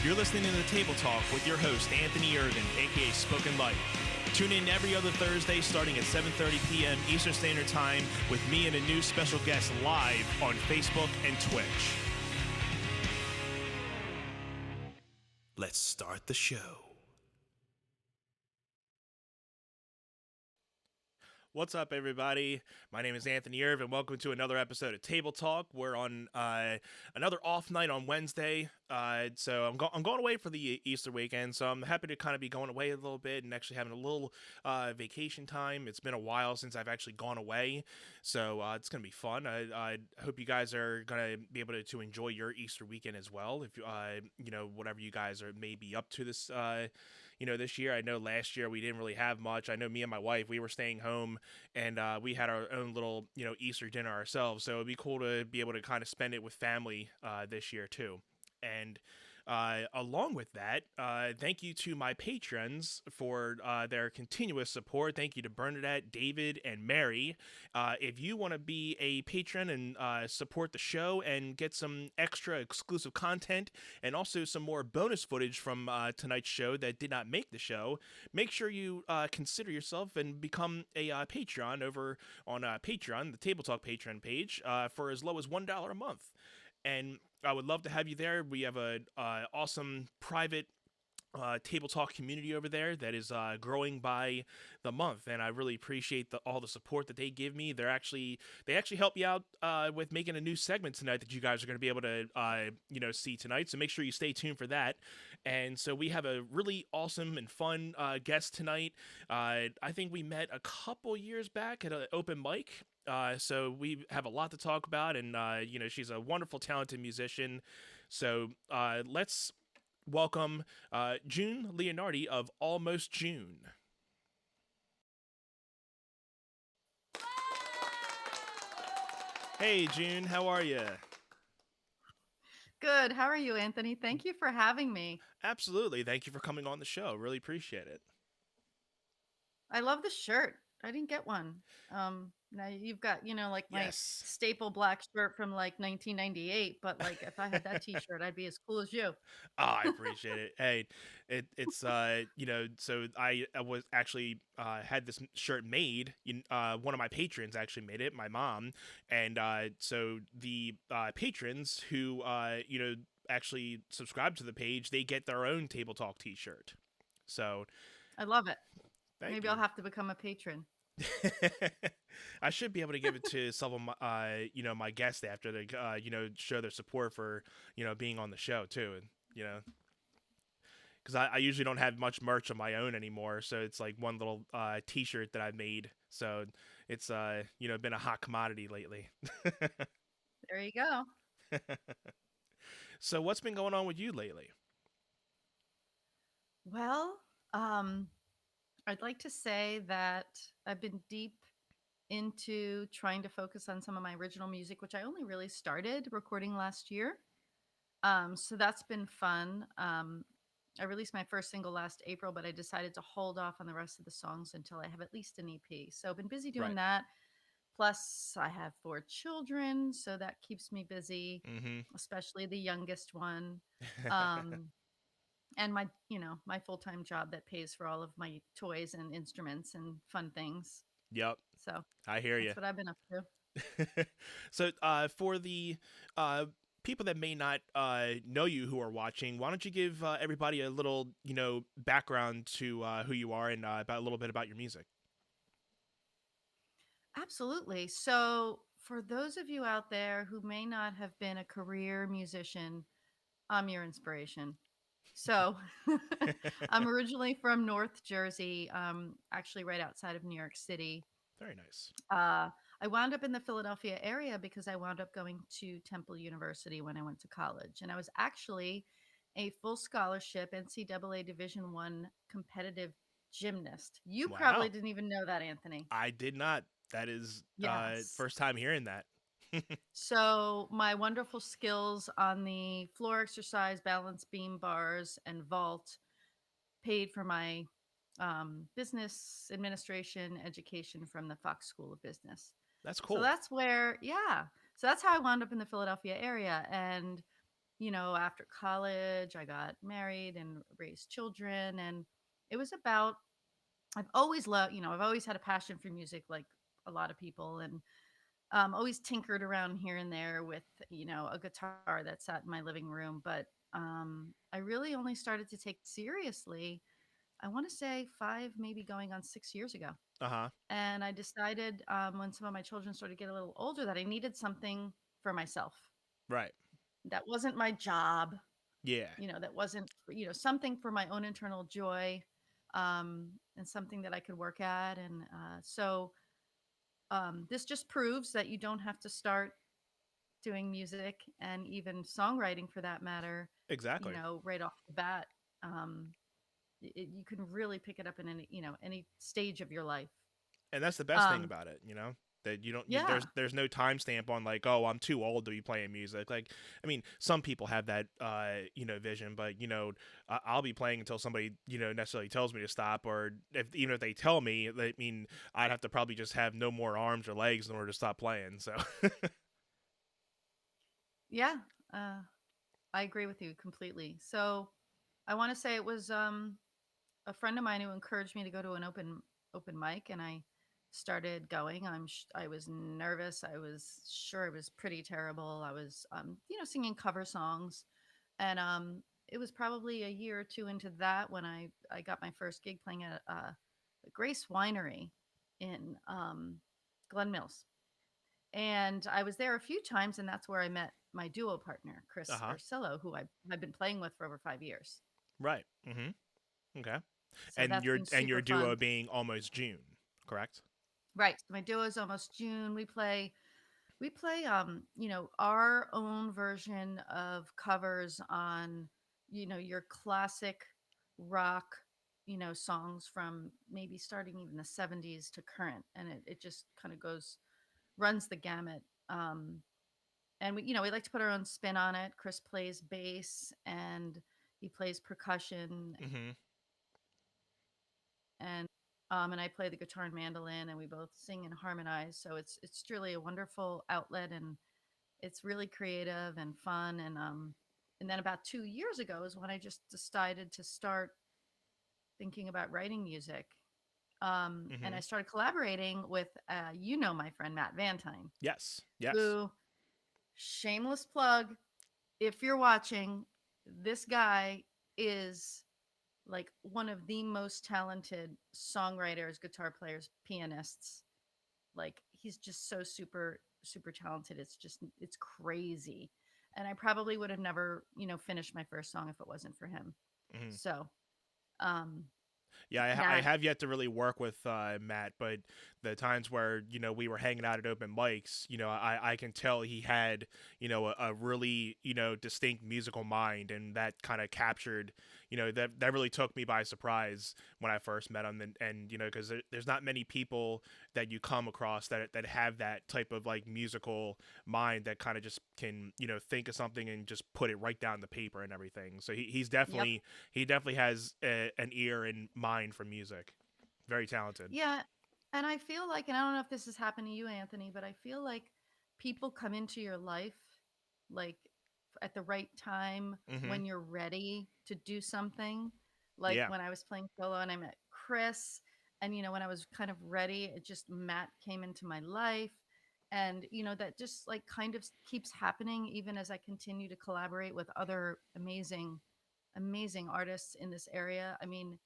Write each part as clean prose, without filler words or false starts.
You're listening to the Table Talk with your host, Anthony Irvin, aka Spoken Light. Tune in every other Thursday starting at 7:30 p.m. Eastern Standard Time with me and a new special guest live on Facebook and Twitch. Let's start the show. What's up, everybody? My name is Anthony Irvin. Welcome to another episode of Table Talk. We're on another off night on Wednesday. So I'm going away for the Easter weekend, so I'm happy to kind of be going away a little bit and actually having a little vacation time. It's been a while since I've actually gone away, so it's going to be fun. I hope you guys are going to be able to enjoy your Easter weekend as well. If whatever you guys are maybe up to this this year. I know last year we didn't really have much. I know me and my wife, we were staying home and we had our own little, Easter dinner ourselves. So it'd be cool to be able to kind of spend it with family this year too. And along with that, thank you to my patrons for their continuous support. Thank you to Bernadette, David, and Mary. If you want to be a patron and support the show and get some extra exclusive content and also some more bonus footage from tonight's show that did not make the show, make sure you consider yourself and become a Patreon over on Patreon, the Table Talk Patreon page, for as low as $1 a month. And I would love to have you there. We have a awesome private Table Talk community over there that is growing by the month, and I really appreciate all the support that they give me. They actually help me out with making a new segment tonight that you guys are going to be able to see tonight. So make sure you stay tuned for that. And so we have a really awesome and fun guest tonight. I think we met a couple years back at an open mic. So we have a lot to talk about, and she's a wonderful, talented musician. So let's welcome June Leonardi of Almost June. Hey, June, how are you? Good. How are you, Anthony? Thank you for having me. Absolutely. Thank you for coming on the show. Really appreciate it. I love the shirt. I didn't get one. Now you've got, like my Yes. staple black shirt from like 1998, but like if I had that t-shirt, I'd be as cool as you. Oh, I appreciate it. Hey, it's so I was actually had this shirt made. One of my patrons actually made it, my mom, and so the patrons who actually subscribe to the page, they get their own Table Talk T-shirt. So I love it. thank Maybe you. I'll have to become a patron. I should be able to give it to some of my my guests after they show their support for being on the show too, and because I usually don't have much merch on my own anymore, so it's like one little T-shirt that I made. So it's been a hot commodity lately. There you go. So what's been going on with you lately? Well, I'd like to say that I've been deep into trying to focus on some of my original music, which I only really started recording last year. So that's been fun. I released my first single last April, but I decided to hold off on the rest of the songs until I have at least an EP. So I've been busy doing Right. that. Plus, I have 4 children, so that keeps me busy, Mm-hmm. especially the youngest one. Um, and my full-time job that pays for all of my toys and instruments and fun things. Yep, So I hear you. that's what I've been up to. So, for the people that may not know you who are watching, why don't you give everybody a little, background to who you are and about a little bit about your music? Absolutely. So, for those of you out there who may not have been a career musician, I'm your inspiration. So, I'm originally from North Jersey, actually right outside of New York City. Very nice. I wound up in the Philadelphia area because I wound up going to Temple University when I went to college, and I was actually a full scholarship NCAA Division One competitive gymnast. You probably Wow, didn't even know that, Anthony. I did not. That is Yes. first time hearing that. So my wonderful skills on the floor exercise, balance beam bars, and vault paid for my business administration education from the Fox School of Business. That's So cool. that's where, yeah. So that's how I wound up in the Philadelphia area. And after college, I got married and raised children. And it was about, I've always loved, I've always had a passion for music, like a lot of people, and always tinkered around here and there with, a guitar that sat in my living room. But I really only started to take it seriously, I want to say 5, maybe going on 6 years ago. Uh-huh. And I decided, when some of my children started to get a little older, that I needed something for myself. Right. That wasn't my job, Yeah. that wasn't, something for my own internal joy, and something that I could work at. And this just proves that you don't have to start doing music and even songwriting for that matter, Exactly. right off the bat. Um, you can really pick it up in any stage of your life. And that's the best thing Um, about it, that you don't yeah, there's no timestamp on like, oh, I'm too old to be playing music. Like, I mean, some people have that vision, but I'll be playing until somebody necessarily tells me to stop, or even if they tell me, I mean, I'd have to probably just have no more arms or legs in order to stop playing. So yeah, uh, I agree with you completely. So I want to say it was a friend of mine who encouraged me to go to an open mic, and I started going. I was nervous. I was sure it was pretty terrible. I was singing cover songs, and it was probably a year or two into that when I got my first gig playing at Grace Winery in Glen Mills. And I was there a few times, and that's where I met my duo partner, Chris uh-huh. Ursillo, who I've been playing with for over 5 years. Right. Okay. So And that's your been and super your duo fun. being Almost June, correct? Right. So my duo is Almost June. We play our own version of covers on, your classic rock, songs from maybe starting even the 70s to current. And it just kind of runs the gamut. And we like to put our own spin on it. Chris plays bass and he plays percussion, Mm-hmm. and I play the guitar and mandolin, and we both sing and harmonize. So it's truly a wonderful outlet, and it's really creative and fun. And then about 2 years ago is when I just decided to start thinking about writing music. And Mm-hmm. I started collaborating with my friend Matt Vantine, Yes. Yes. who, shameless plug, if you're watching, this guy is like one of the most talented songwriters, guitar players, pianists. Like he's just so super super talented. It's crazy. And I probably would have never, finished my first song if it wasn't for him. Mm-hmm. So, um Yeah, I that have yet to really work with Matt, but the times where we were hanging out at open mics, I can tell he had a really distinct musical mind, and that kind of captured that really took me by surprise when I first met him, and because there's not many people that you come across that have that type of like musical mind that kind of just can think of something and just put it right down the paper and everything. So Yep. he definitely has an ear and mind for music. Very talented. Yeah. And I feel like, and I don't know if this has happened to you, Anthony, but I feel like people come into your life like at the right time Mm-hmm. when you're ready to do something. Like Yeah. when I was playing solo and I met Chris, and when I was kind of ready, it just Matt came into my life. And that just like kind of keeps happening even as I continue to collaborate with other amazing artists in this area. I mean,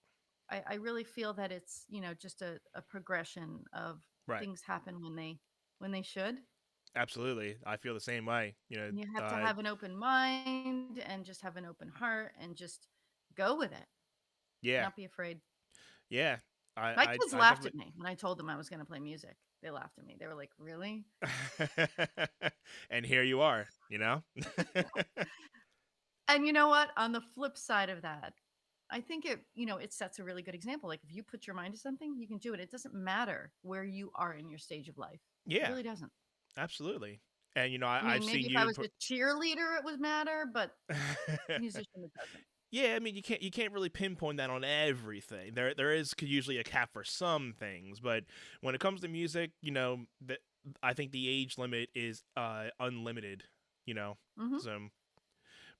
I really feel that it's just a progression of Right. things happen when they should. Absolutely. I feel the same way. And you have to have an open mind and just have an open heart and just go with it. Yeah. Not be afraid. Yeah. My kids I laughed definitely. at me when I told them I was going to play music. They laughed at me. They were like, "Really?" And here you are. You know. And you know what? On the flip side of that, I think it sets a really good example. Like if you put your mind to something, you can do it. It doesn't matter where you are in your stage of life. It Yeah. really doesn't. Absolutely. And I I've mean, maybe seen if I you. was a cheerleader, it would matter, but musician, it doesn't. Yeah, I mean you can't really pinpoint that on everything. There is usually a cap for some things, but when it comes to music, I think the age limit is unlimited. You know, Hmm. so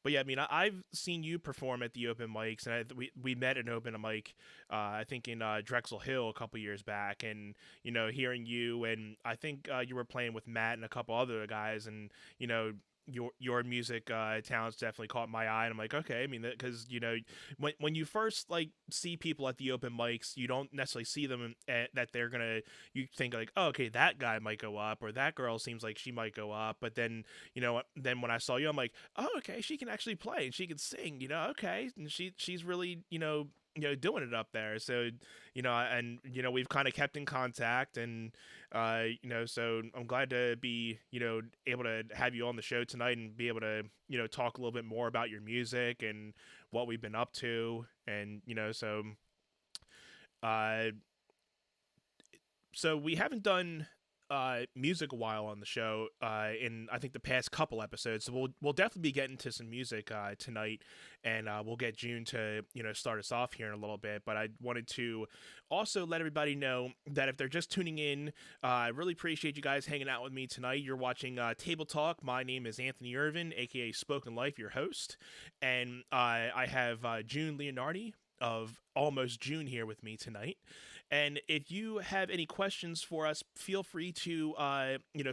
but yeah, I mean, I've seen you perform at the open mics, and we met at an open mic, I think in Drexel Hill a couple years back, and hearing you, and I think you were playing with Matt and a couple other guys, and your music talents definitely caught my eye, and I'm like, okay, I mean, because when you first like see people at the open mics, you don't necessarily see them that they're gonna. You think like, oh, okay, that guy might go up, or that girl seems like she might go up, but then when I saw you, I'm like, oh, okay, she can actually play and she can sing, okay, and she's really doing it up there. So and we've kind of kept in contact, and so I'm glad to be able to have you on the show tonight and be able to talk a little bit more about your music and what we've been up to, and uh so we haven't done music a while on the show in I think the past couple episodes. So we'll definitely be getting to some music tonight, and we'll get June to start us off here in a little bit. But I wanted to also let everybody know that if they're just tuning in, I really appreciate you guys hanging out with me tonight. You're watching Table Talk. My name is Anthony Irvin, aka Spoken Life, your host, and I have June Leonardi of Almost June here with me tonight. And if you have any questions for us, feel free to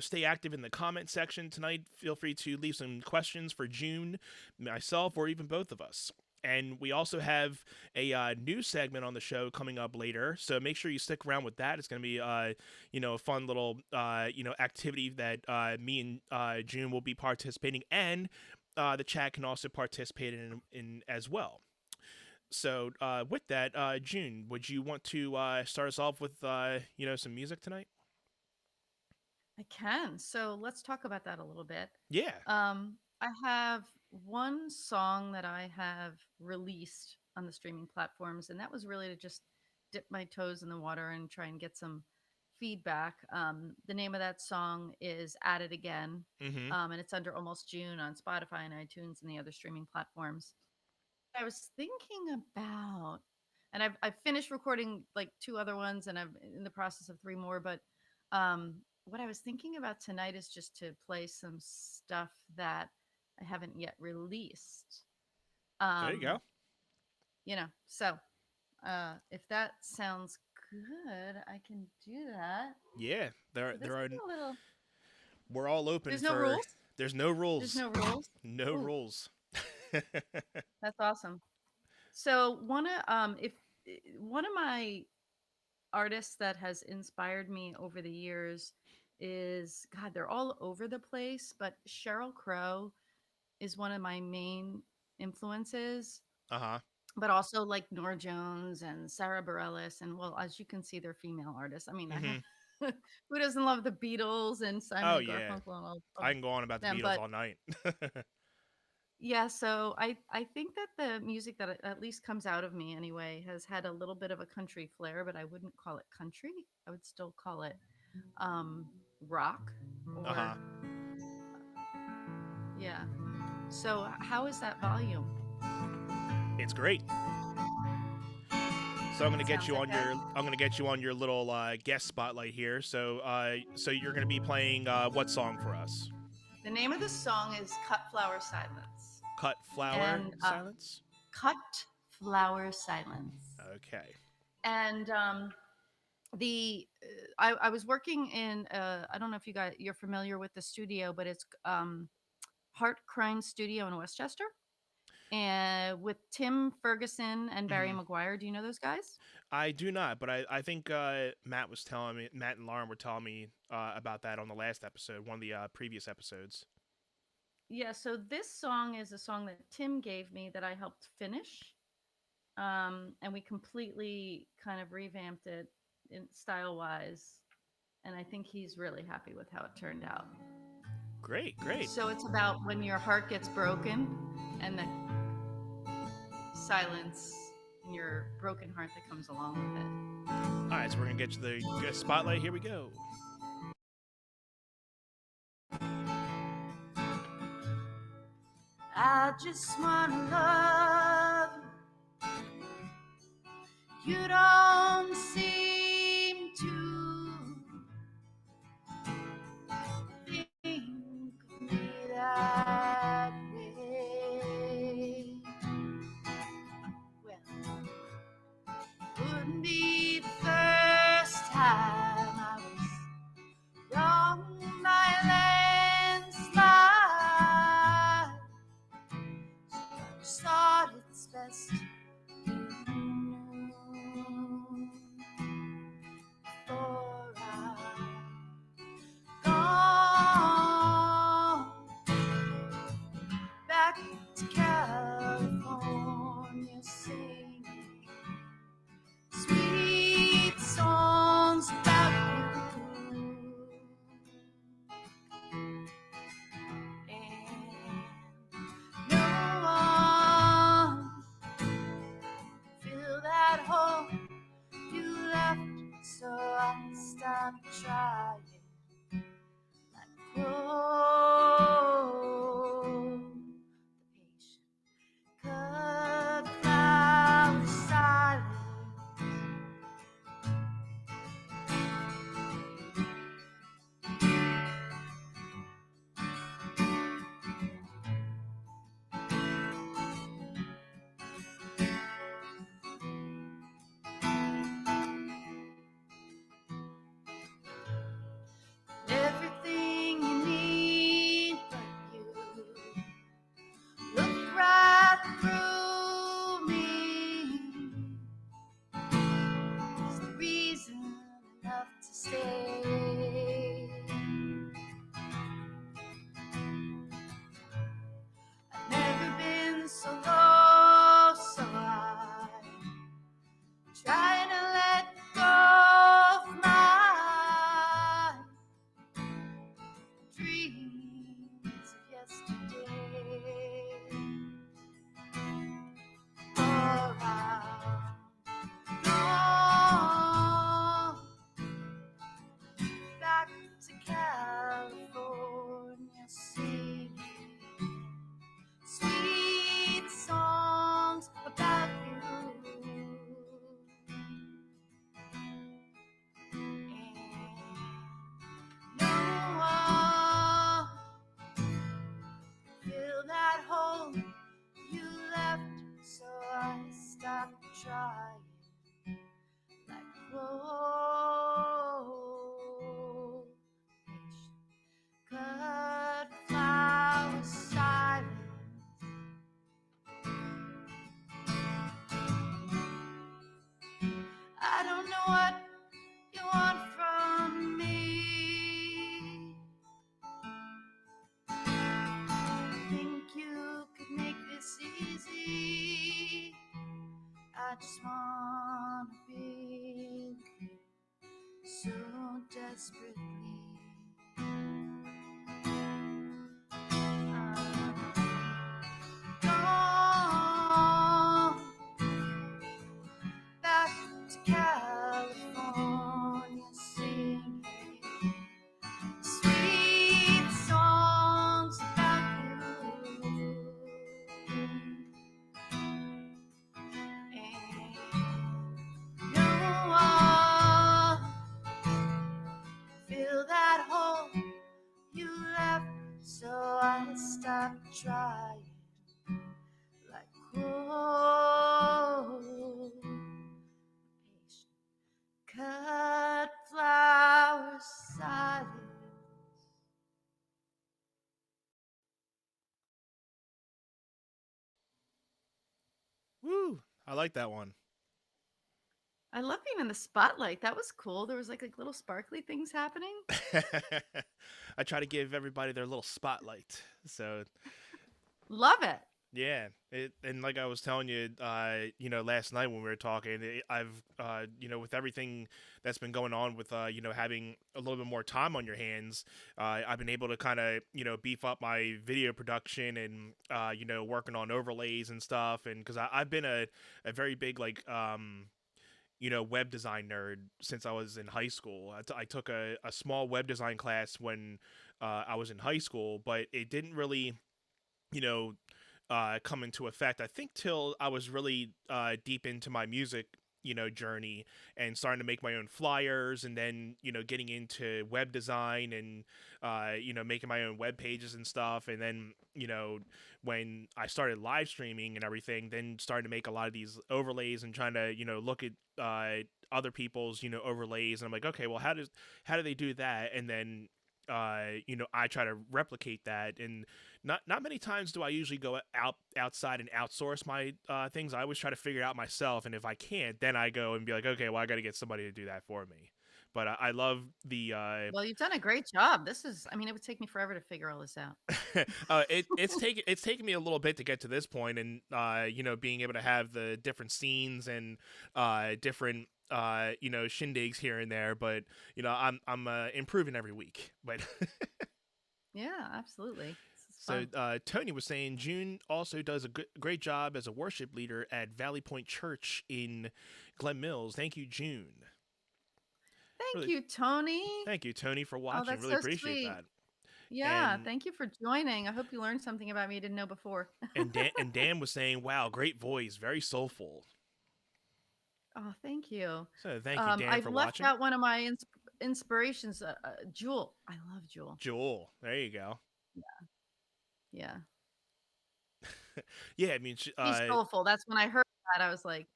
stay active in the comment section tonight. Feel free to leave some questions for June, myself, or even both of us. And we also have a new segment on the show coming up later, so make sure you stick around with that. It's going to be a fun little activity that me and June will be participating, and the chat can also participate in as well. So, with that, June, would you want to start us off with some music tonight? I can. So let's talk about that a little bit. Yeah. I have one song that I have released on the streaming platforms, and that was really to just dip my toes in the water and try and get some feedback. The name of that song is At It Again, Mm-hmm. and it's under Almost June on Spotify and iTunes and the other streaming platforms. I was thinking about, and I've finished recording like two other ones, and I'm in the process of three more. But what I was thinking about tonight is just to play some stuff that I haven't yet released. There you Um, go. so if that sounds good, I can do that. Yeah. There So this there is are. a little. We're all open There's no for. rules. There's no There's rules. no rules. No Ooh, rules. that's awesome. So one of my artists that has inspired me over the years is, God, they're all over the place, but Cheryl Crow is one of my main influences, Uh huh. but also like Nora Jones and Sarah Bareilles. And well, as you can see, they're female artists. I mean, I Mm-hmm. have who doesn't love the Beatles and Simon Oh and yeah. Garfunkel and all of I can go on about the them? Beatles But all night. yeah, so I think that the music that at least comes out of me anyway has had a little bit of a country flair, but I wouldn't call it country. I would still call it um rock Uh or huh. yeah. So how is that volume? It's great. So I'm gonna get Sounds you on okay. your. I'm gonna get you on your little guest spotlight here. So you're gonna be playing what song for us? The name of the song is Cut Flower Silence. Cut flower And silence. Cut Flower Silence. Okay. And the I was working in I don't know if you're familiar with the studio, but it's Heart Crime Studio in Westchester, and with Tim Ferguson and Barry Mm-hmm. Maguire. Do you know those guys? I do not, but I think Matt and Lauren were telling me about that on the last episode, one of the previous episodes. Yeah, so this song is a song that Tim gave me that I helped finish. And we completely kind of revamped it in style wise. And I think he's really happy with how it turned out. Great, great. So it's about when your heart gets broken and the silence in your broken heart that comes along with it. All right, so we're gonna get you the guest spotlight. Here we go. I just wanna love you. You don't seem to think of me that way. just wanna be with you so desperately. Gone back to California, singing sweet songs about you. And no one fill that hole you left, so I stopped trying. Like cold, patient, cut flowers, silence. Woo! I like that one. I love being in the spotlight. That was cool. There was like little sparkly things happening. I try to give everybody their little spotlight. So Love it. yeah, and like I was telling you, last night when we were talking, I've, with everything that's been going on with, having a little bit more time on your hands, I've been able to kind of, beef up my video production and, working on overlays and stuff, and because I've been a very big like, web design nerd since I was in high school. I took a small web design class when I was in high school, but it didn't really, you know, come into effect. I think till I was really deep into my music, journey and starting to make my own flyers, and then getting into web design and making my own web pages and stuff, and then when I started live streaming and everything, then starting to make a lot of these overlays and trying to look at other people's overlays, and I'm like, okay, well, how do they do that? And then I try to replicate that, and not many times do I usually go outside and outsource my things. I always try to figure it out myself, and if I can't, then I go and be like, okay, well, I got to get somebody to do that for me. But I love the Well, you've done a great job. I mean, it would take me forever to figure all this out. it's taken me a little bit to get to this point, and being able to have the different scenes and different shindigs here and there, but I'm improving every week. But Yeah, absolutely. This is so fun. Tony was saying June also does a great job as a worship leader at Valley Point Church in Glen Mills. Thank you, June. Thank Really, you, Tony. thank you, Tony, for Oh, watching. that's Really so appreciate sweet. that. Yeah, And thank you for joining. I hope you learned something about me you didn't know before. Dan was saying, "Wow, great voice, very soulful." Oh, thank you. So thank you, Dan, I've for left watching. out one of my inspirations, Jewel. I love Jewel. Joel, there you go. Yeah. Yeah, I mean, She's soulful. That's when I heard that, I was like,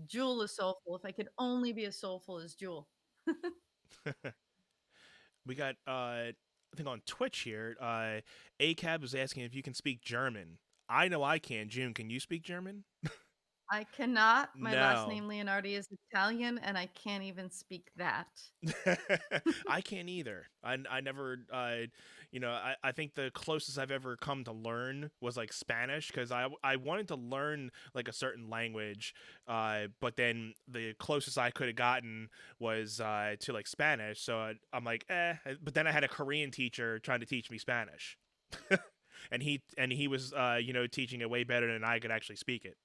Jewel is soulful. If I could only be as soulful as Jewel. we got I think on Twitch here, ACAB is asking if you can speak German. I know I can. June, can you speak German? I cannot. My last No. name Leonardi is Italian, and I can't even speak that. I can't either. I never, I think the closest I've ever come to learn was like Spanish, because I wanted to learn like a certain language, but then the closest I could have gotten was to like Spanish. So I'm like, eh. But then I had a Korean teacher trying to teach me Spanish. And he was teaching it way better than I could actually speak it.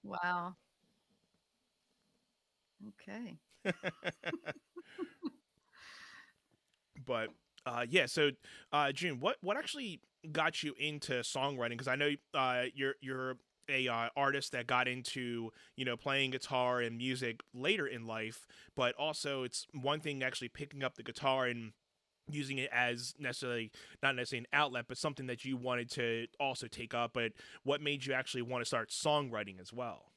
Wow. Okay. But yeah, so June, what actually got you into songwriting? Because I know you're a artist that got into playing guitar and music later in life, but also it's one thing actually picking up the guitar and using it as necessarily not necessarily an outlet, but something that you wanted to also take up. But what made you actually want to start songwriting as well?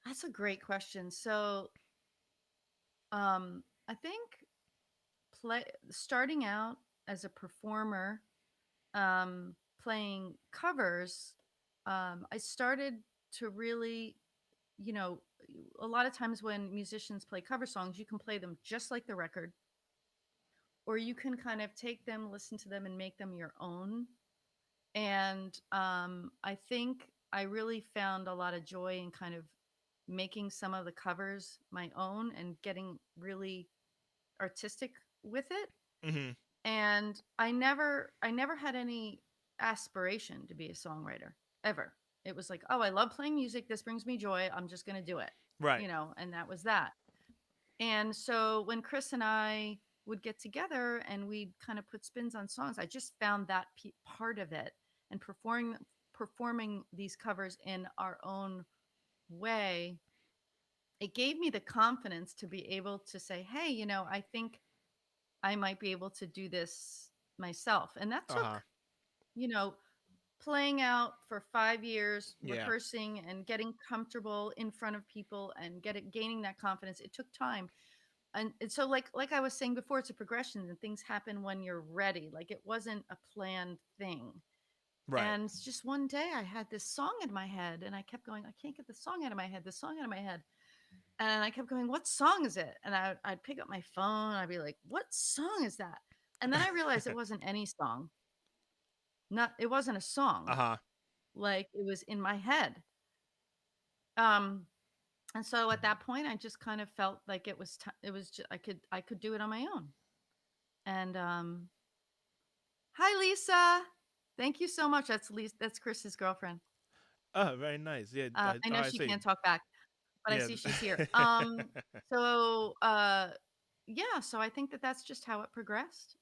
That's a great question. So, I think play starting out as a performer, playing covers, I started to really, you know, a lot of times when musicians play cover songs, you can play them just like the record, or you can kind of take them, listen to them, and make them your own. And I think I really found a lot of joy in kind of making some of the covers my own and getting really artistic with it. Hmm. And I never had any aspiration to be a songwriter ever. It was like, "Oh, I love playing music. This brings me joy. I'm just going to do it." Right. And that was that. And so when Chris and I would get together and we'd kind of put spins on songs, I just found that part of it, and performing these covers in our own way, it gave me the confidence to be able to say, "Hey, I think I might be able to do this myself." And that Uh huh. took, you know, playing out for 5 years, Yeah. rehearsing and getting comfortable in front of people and gaining that confidence. It took time. And so like I was saying before, it's a progression and things happen when you're ready. Like it wasn't a planned thing. Right. And it's just one day I had this song in my head and I kept going, I can't get the song out of my head, the song out of my head. And I kept going, what song is it? And I'd pick up my phone. I'd be like, what song is that? And then I realized it wasn't any song. It wasn't a Uh song. huh. Like it was in my head. Um, and so at that point, I just kind of felt like it was just, I could do it on my own. And hi, Lisa. Thank you so much. That's Lisa. That's Chris's girlfriend. Oh, very nice. Yeah. I know I she see. can't talk back, but I Yeah. see she's here. So yeah, so I think that that's just how it progressed.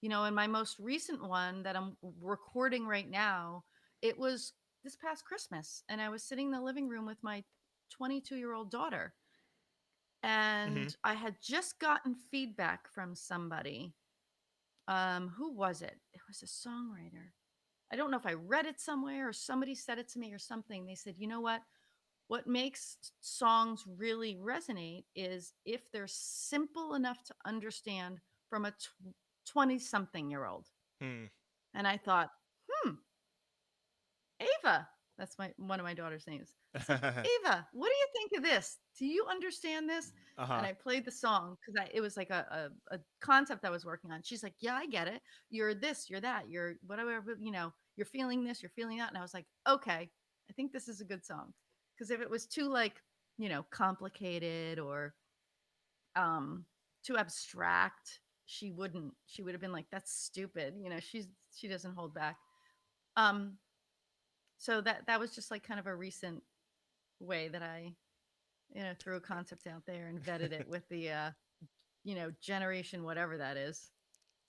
In my most recent one that I'm recording right now, it was this past Christmas, and I was sitting in the living room with my 22-year-old daughter, Hmm. and I had just gotten feedback from somebody. Who was it? It was a songwriter. I don't know if I read it somewhere or somebody said it to me or something. They said, you know what? What makes songs really resonate is if they're simple enough to understand from a 20 something year old. Hmm. And I thought, hmm, Ava, that's one of my daughter's names. I said, Ava, what do you think of this? Do you understand this? Uh And huh. I played the song because it was like a concept I was working on. She's like, yeah, I get it. You're this, you're that, you're whatever, you're feeling this, you're feeling that. And I was like, okay, I think this is a good song. Because if it was too like, complicated or um too abstract, she would have been like, that's stupid. She doesn't hold back. Um, so that was just like kind of a recent way that I, threw a concept out there and vetted it with the generation whatever that is.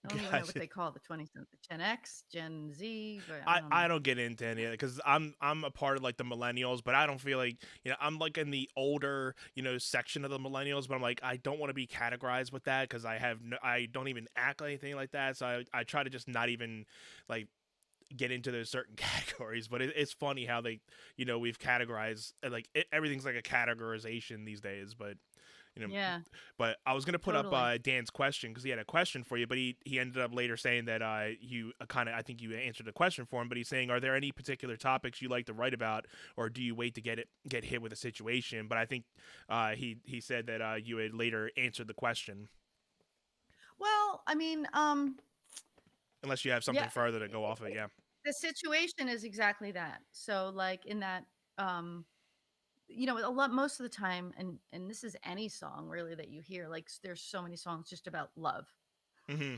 I don't even know what Gotcha. they call it, the 20 something, Gen X, Gen Z, but I I, don't know. I don't get into any of it because I'm a part of like the millennials, but I don't feel like I'm like in the older section of the millennials, but I'm like I don't want to be categorized with that because I don't even act like anything like that, so I try to just not even like get into those certain categories. But it's funny how they we've categorized like everything's like a categorization these days, but you know Yeah, but I was gonna put up totally. Dan's question because he had a question for you, but he ended up later saying that you kind of I think you answered the question for him, but he's saying, are there any particular topics you like to write about, or do you wait to get hit with a situation? But I think he said that you had later answered the question, Well, I mean, unless you have yeah, something further to go off of it. Yeah. the situation is exactly that. So like in that, um, a lot most of the time, and this is any song really that you hear, like there's so many songs just about love. Hmm.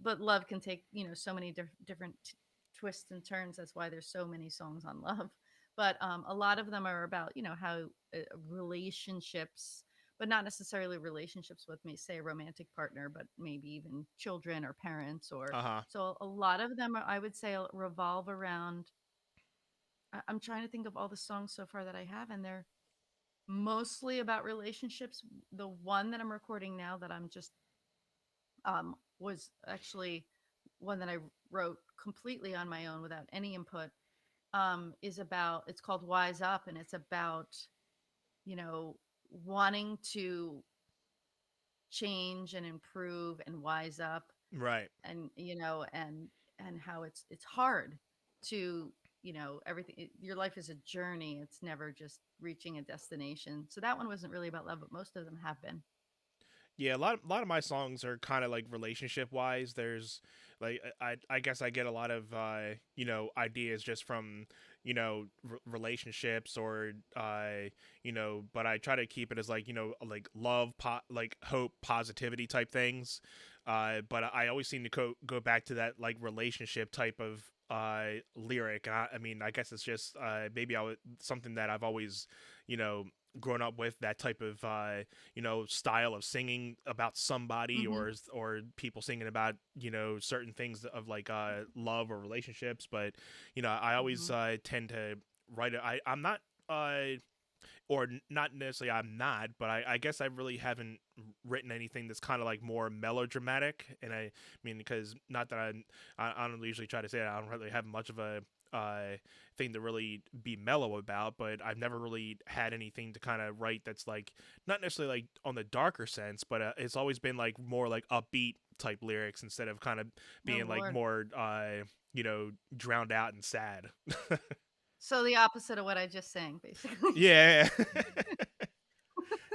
But love can take, so many different twists and turns. That's why there's so many songs on love. But a lot of them are about, how relationships, but not necessarily relationships with, may say, a romantic partner, but maybe even children or parents. Or Uh huh. so a lot of them I would say revolve around. I'm trying to think of all the songs so far that I have, and they're mostly about relationships. The one that I'm recording now that I'm just was actually one that I wrote completely on my own without any input. It's called Wise Up, and it's about, you know, wanting to change and improve and wise up, Right. and, and how it's hard to, everything. Your life is a journey. It's never just reaching a destination. So that one wasn't really about love, but most of them have been. Yeah, a lot of my songs are kind of like relationship wise. There's like I guess I get a lot of ideas just from relationships or but I try to keep it as like like like hope, positivity type things. But I always seem to go back to that like relationship type of lyric. I mean, I guess it's just maybe something that I've always you know grown up with, that type of style of singing about somebody, Hmm. or people singing about certain things of like love or relationships. But I always Hmm. tend to write it. I'm not uh not necessarily I'm not, but I guess I really haven't written anything that's kind of like more melodramatic. And I mean, because not that I don't usually try to say that I don't really have much of a uh, thing to really be mellow about, but I've never really had anything to kind of write that's like not necessarily like on the darker sense, but it's always been like more like upbeat type lyrics instead of kind of Oh being like Lord. more drowned out and sad. So the opposite of what I just sang, basically. Yeah.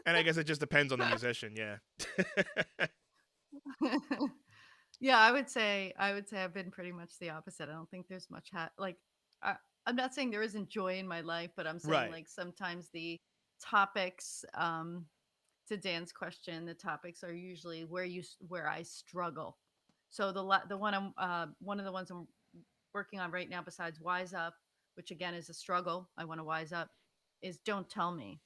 And I guess it just depends on the musician. Yeah. Yeah, I would say I've been pretty much the opposite. I don't think there's much like I, I'm not saying there isn't joy in my life, but I'm saying Right. like sometimes the topics, to Dan's question, the topics are usually where I struggle. So the one I'm one of the ones I'm working on right now, besides Wise Up, which again is a struggle, I want to wise up, is Don't Tell Me.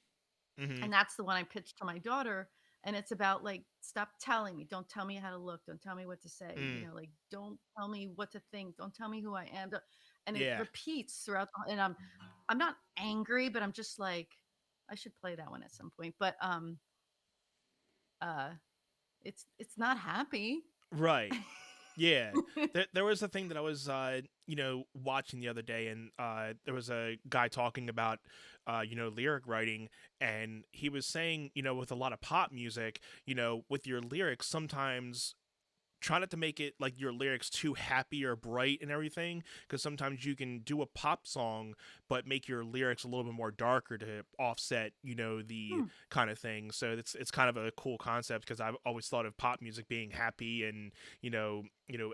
Mm-hmm. And that's the one I pitched to my daughter. And it's about like, stop telling me, don't tell me how to look, don't tell me what to say, Mm. like, don't tell me what to think, don't tell me who I am. And it Yeah. repeats throughout and I'm not angry, but I'm just like, I should play that one at some point. But uh it's not happy. Right. Yeah. There was a thing that I was watching the other day, and there was a guy talking about lyric writing, and he was saying, with a lot of pop music, with your lyrics sometimes try not to make it like your lyrics too happy or bright and everything, because sometimes you can do a pop song but make your lyrics a little bit more darker to offset the Hmm. kind of thing. So it's kind of a cool concept, because I've always thought of pop music being happy and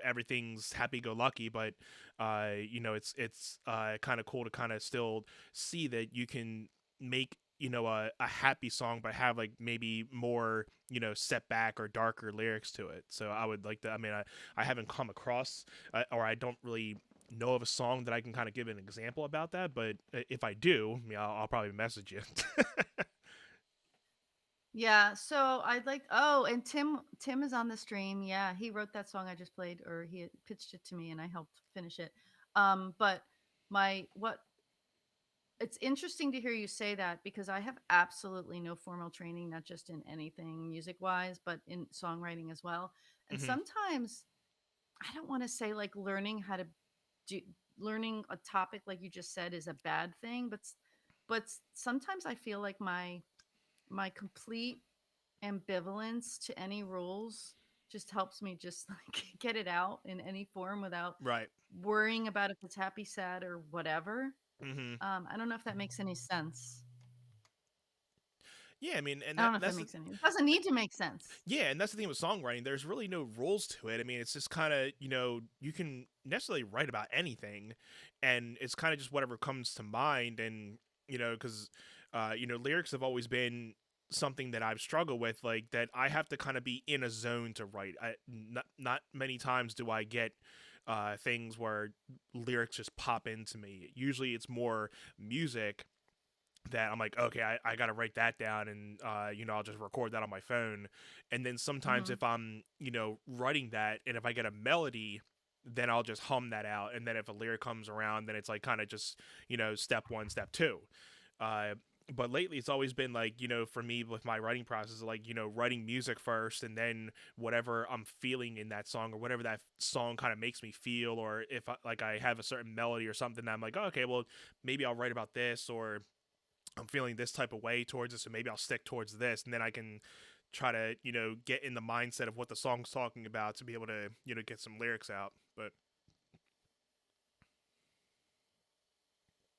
everything's happy go lucky. But it's kind of cool to kind of still see that you can make a happy song but have like maybe more setback or darker lyrics to it. So I would like to, I mean, I haven't come across or I don't really know of a song that I can kind of give an example about that, but if I do, I'll probably message you. Yeah, so I'd like, oh, and Tim is on the stream. Yeah, he wrote that song I just played, or he had pitched it to me and I helped finish it. But my what it's interesting to hear you say that, because I have absolutely no formal training, not just in anything music wise, but in songwriting as well. And Hmm. sometimes I don't want to say like do learning a topic like you just said is a bad thing, but sometimes I feel like my complete ambivalence to any rules just helps me just like get it out in any form without Right. worrying about if it's happy, sad, or whatever. Hmm. I don't know if that makes any sense. Yeah, I mean, and I don't know if that that's the, makes any. It doesn't need to make sense. yeah, and that's the thing with songwriting. There's really no rules to it. I mean, it's just kind of, you can necessarily write about anything, and it's kind of just whatever comes to mind. And, because, lyrics have always been something that I've struggled with, like that I have to kind of be in a zone to write. Not many times do I get things where lyrics just pop into me. Usually it's more music that I'm like, okay, I got to write that down, and I'll just record that on my phone. And then sometimes Hmm. if I'm writing that, and if I get a melody, then I'll just hum that out. And then if a lyric comes around, then it's like kind of just step one, step two. Uh, but lately it's always been like for me with my writing process, like writing music first, and then whatever I'm feeling in that song, or whatever that song kind of makes me feel, or if I have a certain melody or something, I'm like, oh, okay, well maybe I'll write about this, or I'm feeling this type of way towards it, so maybe I'll stick towards this, and then I can try to get in the mindset of what the song's talking about to be able to get some lyrics out. But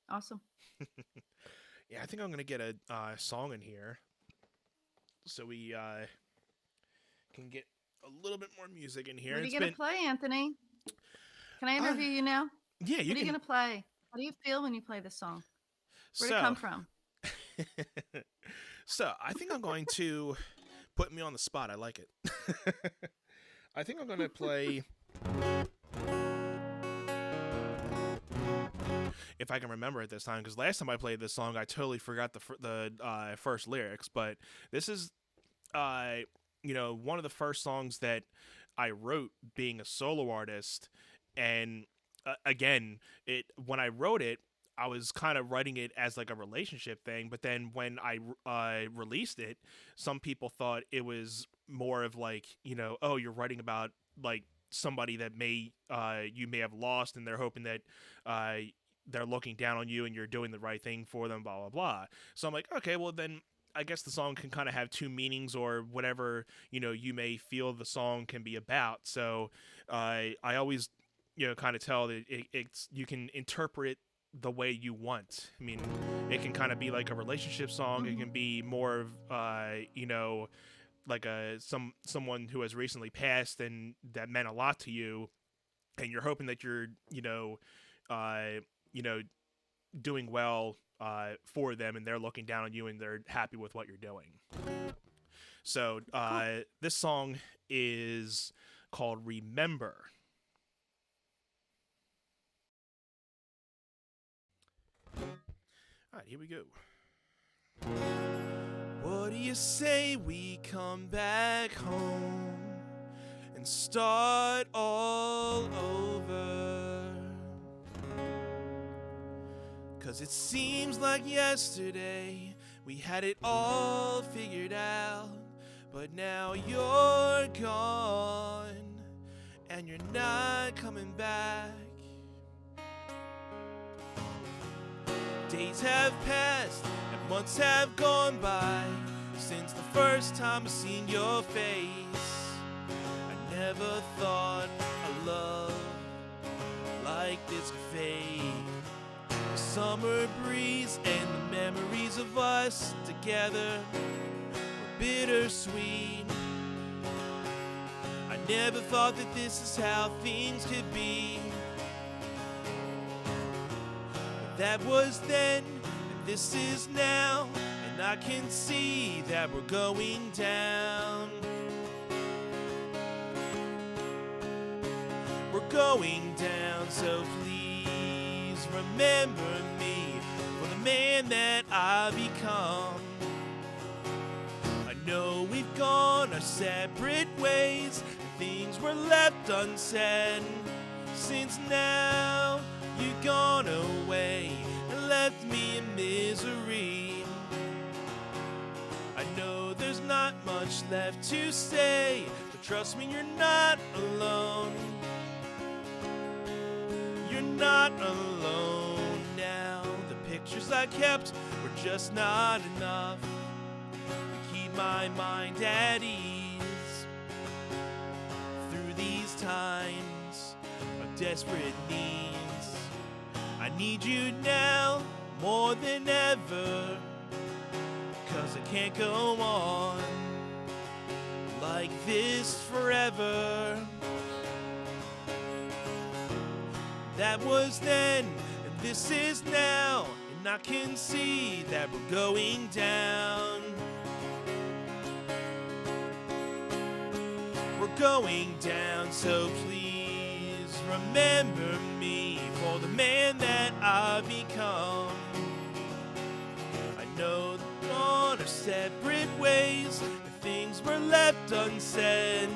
Awesome. yeah, I think I'm gonna get a song in here, so can get a little bit more music in here. What are It's you going been to play, Anthony? Can I uh, interview you now? yeah, you What are you can. going to play? How do you feel when you play this song? Where'd it So, come from? so I think I'm going to put me on the spot. I like it. I think I'm going to play, if I can remember it this time, because last time I played this song, I totally forgot the first lyrics. But this is, uh, one of the first songs that I wrote being a solo artist, and again, it when I wrote it, I was kind of writing it as like a relationship thing. But then when I released it, some people thought it was more of like, oh, you're writing about like somebody that you may have lost, and they're hoping that uh, they're looking down on you and you're doing the right thing for them, blah blah blah. So I'm like, okay, well then I guess the song can kind of have two meanings, or whatever you may feel the song can be about. So I always kind of tell that it's you can interpret it the way you want. I mean, it can kind of be like a relationship song. It Mm-hmm. can be more of like someone who has recently passed and that meant a lot to you, and you're hoping that you're uh, you know doing well for them, and they're looking down on you and they're happy with what you're doing. So Cool. this song is called Remember. All right, here we go. What do you say we come back home and start all over? 'Cause it seems like yesterday we had it all figured out, but now you're gone and you're not coming back. Days have passed and months have gone by since the first time I seen your face. I never thought a love like this could fade. The summer breeze and the memories of us together were bittersweet. I never thought that this is how things could be. But that was then, and this is now, and I can see that we're going down. We're going down, so please remember me for the man that I've become. I know we've gone our separate ways, and things were left unsaid. Since now you've gone away and left me in misery, I know there's not much left to say, but trust me, you're not alone. You're not alone now. The pictures I kept were just not enough to keep my mind at ease through these times of desperate needs. I need you now more than ever, 'cause I can't go on like this forever. That was then, and this is now, and I can see that we're going down. We're going down, so please remember me for the man that I've become. I know that we're on our separate ways, and things were left unsaid.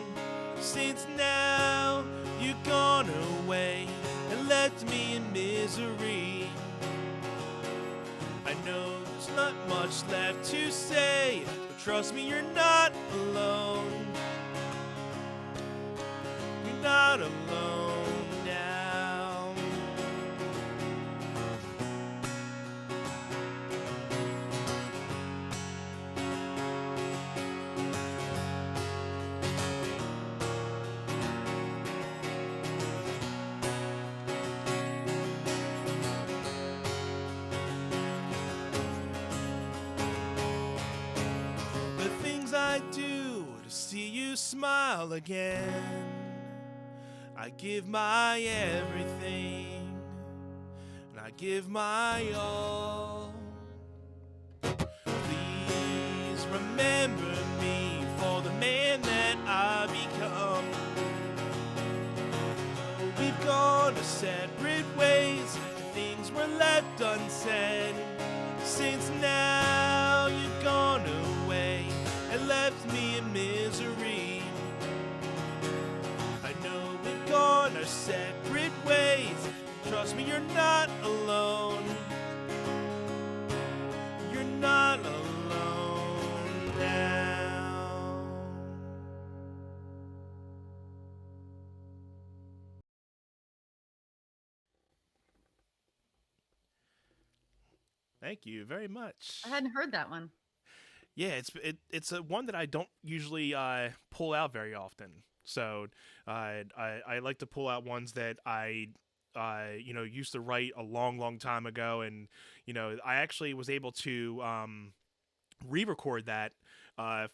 Since now you've gone away and left me in misery, I know there's not much left to say, but trust me, you're not alone. You're not alone now. The things I do to see you you smile again. I give my everything, and I give my all. Please remember me for the man that I become. We've gone our separate ways, and things were left unsaid. Since now you've gone away and left me in misery, I know we've gone our separate ways. Trust me, you're not alone. You're not alone now. Thank you very I much. hadn't heard that one. Yeah, it's a one that I don't usually pull out very often. So I like to pull out ones that I used to write a long time ago, and I actually was able to re-record that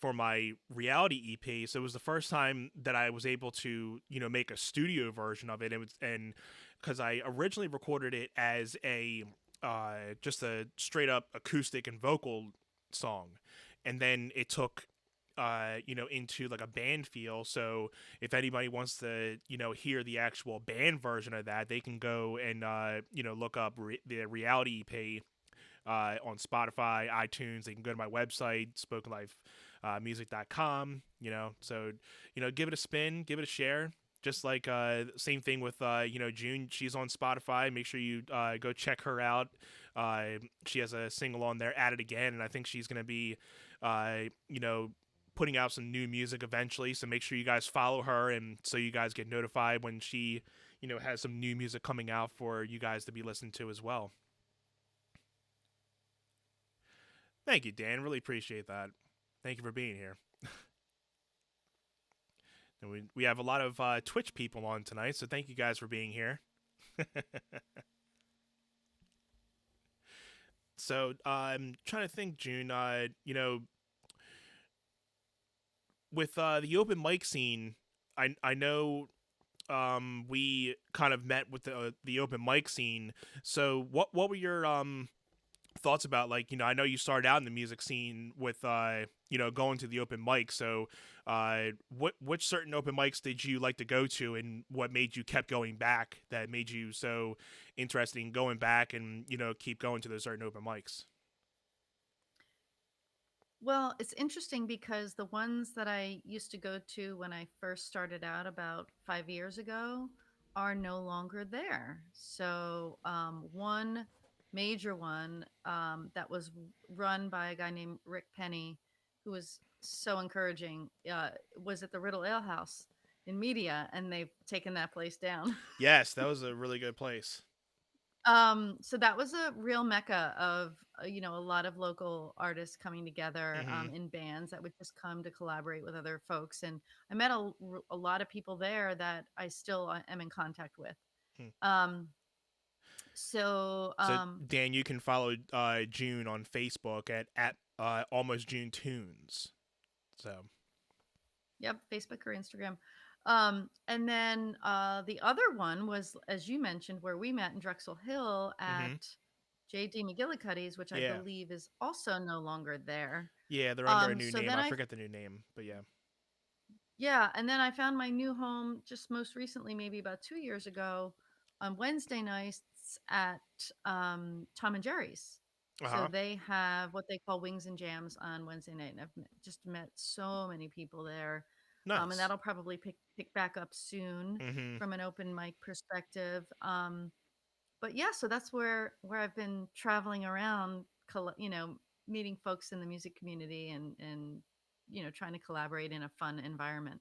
for my reality EP. So it was the first time that I was able to make a studio version of it. And because I originally recorded it as a just a straight up acoustic and vocal song, and then it took into like a band feel. So if anybody wants to hear the actual band version of that, they can go and look up the reality EP on Spotify, iTunes. They can go to my website, spokenlifemusic.com. So give it a spin, give it a share. Just like same thing with June. She's on Spotify. Make sure you go check her out. She has a single on there, "At It Again," and I think she's gonna be uh, you know putting out some new music eventually. So make sure you guys follow her, and so you guys get notified when she has some new music coming out for you guys to be listening to as well. Thank you, Dan. Really appreciate that. Thank you for being here. And we have a lot of Twitch people on tonight, so thank you guys for being here. So I'm trying to think, June. With the open mic scene, I know we kind of met with the open mic scene. So what were your thoughts about, like, I know you started out in the music scene with going to the open mic. So which certain open mics did you like to go to, and what made you kept going back, that made you so interested in going back and keep going to those certain open mics? Well, it's interesting because the ones that I used to go to when I first started out about 5 years ago are no longer there. So, one major one that was run by a guy named Rick Penny, who was so encouraging, was at the Riddle Ale House in Media, and they've taken that place down. Yes, that was a really good place. So that was a real mecca of, a lot of local artists coming together Mm-hmm. in bands that would just come to collaborate with other folks. And I met a lot of people there that I still am in contact with. Hmm. Um, so, So Dan, you can follow June on Facebook at Almost June Tunes. So. yep, Facebook or Instagram. And then the other one was, as you mentioned, where we met in Drexel Hill Mm-hmm. at J.D. McGillicuddy's, which I Yeah. believe is also no longer there. Yeah, they're under a new So name. then I I forget the new name, but yeah. Yeah, and then I found my new home just most recently, maybe about 2 years ago, on Wednesday nights at Tom and Jerry's. Uh So huh. they have what they call wings and jams on Wednesday night, and just met so many people there. And Nice. that'll probably pick back up soon Mm-hmm. from an open mic perspective. But yeah, so that's where I've been traveling around, meeting folks in the music community and trying to collaborate in a fun environment.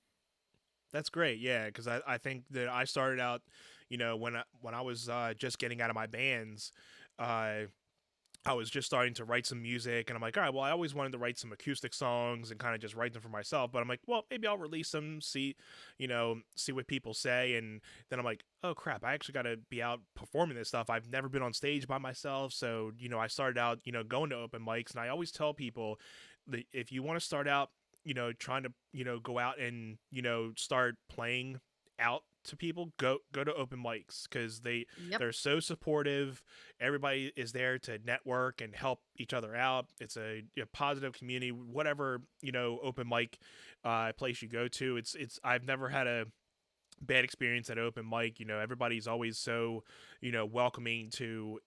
That's great. Yeah, because I think that I started out, when I was just getting out of my bands, uh, I was just starting to write some music, and I'm like, all right, well, I always wanted to write some acoustic songs and kind of just write them for myself. But I'm like, well, maybe I'll release them, see what people say. And then I'm like, oh crap, I actually got to be out performing this stuff. I've never been on stage by myself, so I started out, going to open mics, and I always tell people that if you want to start out trying to go out and start playing out to people, go to open mics because Yep. they're so supportive. Everybody is there to network and help each other out. It's a positive community, whatever open mic place you go to. It's I've never had a bad experience at open mic. Everybody's always so welcoming to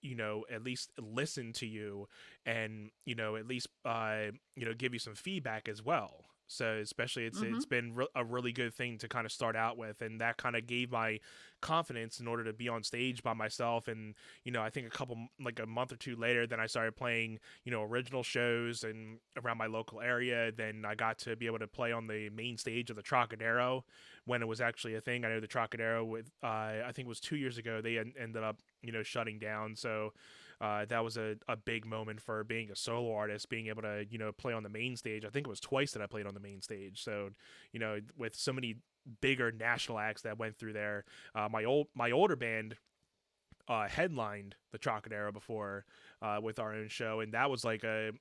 at least listen to you, and at least give you some feedback as well. So especially it's Mhm. been a really good thing to kind of start out with, and that kind of gave my confidence in order to be on stage by myself. And I think like a month or two later, then I started playing original shows and around my local area. Then I got to be able to play on the main stage of the Trocadero when it was actually a thing. I know the Trocadero with I think it was 2 years ago they ended up shutting down. So that was a big moment for being a solo artist, being able to play on the main stage. I think it was twice that I played on the main stage. So with so many bigger national acts that went through there, my older band headlined the Trocadero before with our own show, and that was like a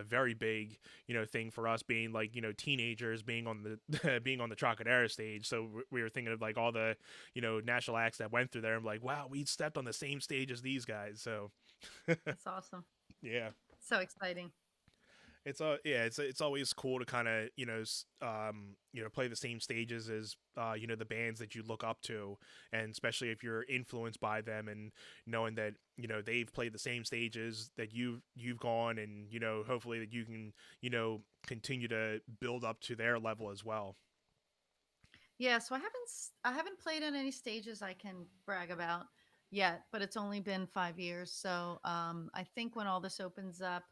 very big thing for us, being like teenagers being on the being on the Trocadero stage. So we were thinking of like all the national acts that went through there. I'm like, wow, we stepped on the same stage as these guys. So That's awesome. yeah. So exciting. It's always cool to kind of play the same stages as the bands that you look up to, and especially if you're influenced by them, and knowing that they've played the same stages that you've gone, and hopefully that you can continue to build up to their level as well. Yeah, so I haven't played on any stages I can brag about yet, but it's only been 5 years. So I think when all this opens up,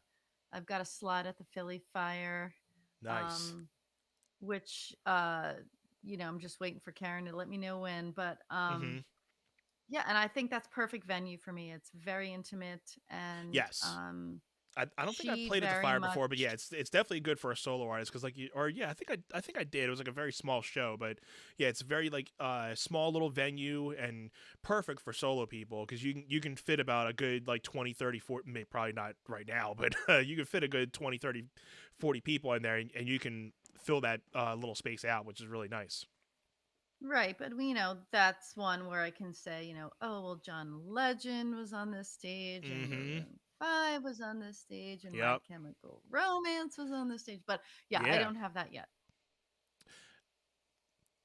I've got a slot at the Philly Fire, Nice. um, which I'm just waiting for Karen to let me know when. But Mm-hmm. yeah, and I think that's perfect venue for me. It's very intimate, and Yes. I don't think I've she played at the very fire much. before, but yeah, it's definitely good for a solo artist because like I think I did. It was like a very small show, but yeah, it's very like small little venue and perfect for solo people because you can fit about a good like 20, 30, 40, probably not right now, but you can fit a good 20, 30, 40 people in there, and you can fill that little space out, which is really nice. Right, but that's one where I can say, oh well, John Legend was on this stage, and Mm-hmm. Maroon Five was on this stage, and My Yep. Chemical Romance was on this stage. But yeah, I Yeah. don't have that yet.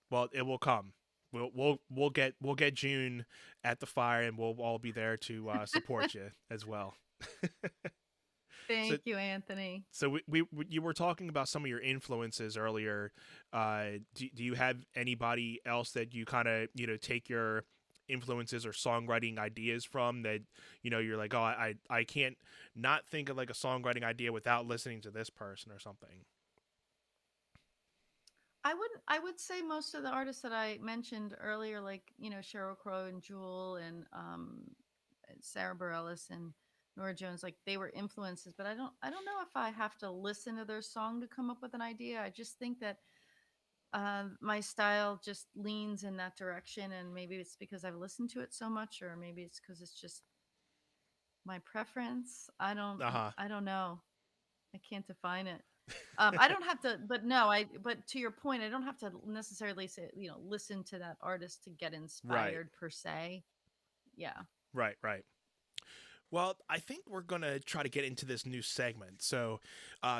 Well, it will come. We'll get June at the fire, and we'll all be there to support you as well. So Thank you, Anthony. we you were talking about some of your influences earlier. Do you have anybody else that you kind of take your influences or songwriting ideas from, that you're like, oh, I can't not think of like a songwriting idea without listening to this person or something. I would say most of the artists that I mentioned earlier, like Cheryl Crow and Jewel and Sarah Bareilles and Nora Jones, like they were influences. But I don't know if I have to listen to their song to come up with an idea. I just think that my style just leans in that direction, and maybe it's because I've listened to it so much, or maybe it's because it's just my preference. Uh huh. I don't know. I can't define it. I don't have to, but no, but to your point, I don't have to necessarily say, listen to that artist to get Right. inspired per se. Yeah. Right. Right. Well, I think we're gonna try to get into this new segment. So,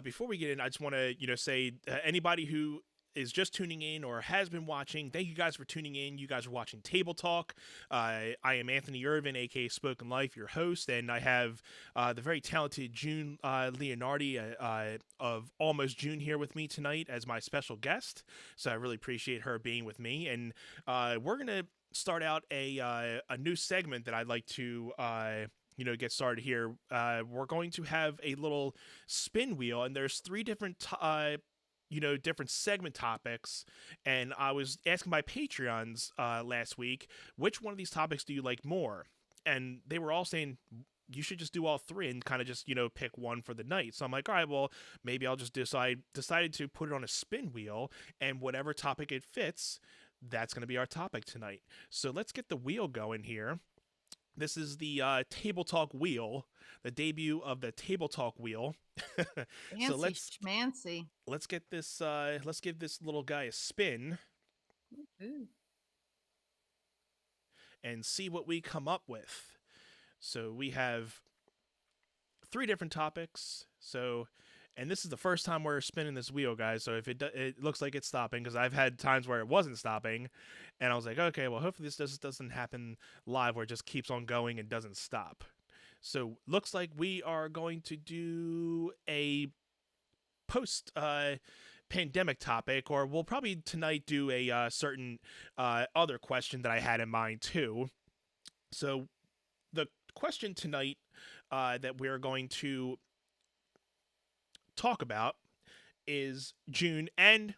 before we get in, I just want to, say anybody who is just tuning in or has been watching, thank you guys for tuning in. You guys are watching Table Talk. I am Anthony Irvin, aka Spoken Life, your host, and I have the very talented June Leonardi of Almost June here with me tonight as my special guest. So I really appreciate her being with me, and we're gonna start out a new segment that I'd like to get started here. We're going to have a little spin wheel, and there's three different different segment topics. And I was asking my Patreons last week, which one of these topics do you like more? And they were all saying you should just do all three and kind of just pick one for the night. So I'm like, all right, well, maybe I'll just decided to put it on a spin wheel, and whatever topic it fits, that's going to be our topic tonight. So let's get the wheel going here. This is the Table Talk Wheel, the debut of the Table Talk Wheel. So Fancy schmancy. let's get this let's give this little guy a spin Ooh. and see what we come up with. So we have three different topics. So, and this is the first time we're spinning this wheel, guys. So if it looks like it's stopping, because I've had times where it wasn't stopping, and I was like, okay, well, hopefully this doesn't happen live where it just keeps on going and doesn't stop. So looks like we are going to do a post pandemic topic, or we'll probably tonight do a certain other question that I had in mind too. So the question tonight that we're going to talk about is June. And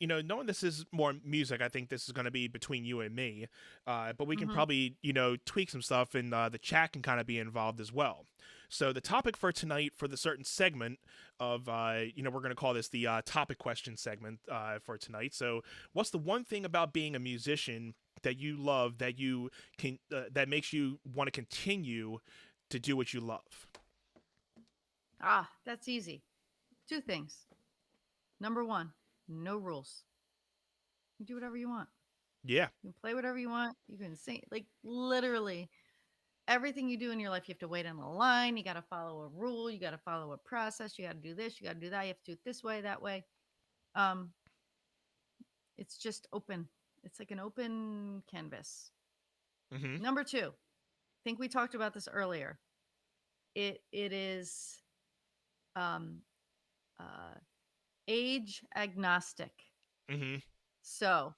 knowing this is more music, I think this is going to be between you and me. But we can Mm-hmm. probably tweak some stuff, and the chat can kind of be involved as well. So the topic for tonight, for the certain segment of we're going to call this the topic question segment for tonight. So what's the one thing about being a musician that you love, that you can that makes you want to continue to do what you love? Ah, that's easy. Two things. Number one, no rules. You do whatever you want. Yeah. You can play whatever you want. You can sing. Like literally everything you do in your life, you have to wait on a line. You got to follow a rule. You got to follow a process. You got to do this. You got to do that. You have to do it this way, that way. Um, it's just open. It's like an open canvas. Mm-hmm. Number two, I think we talked about this earlier. It is um, uh, age agnostic. Mm-hmm. So,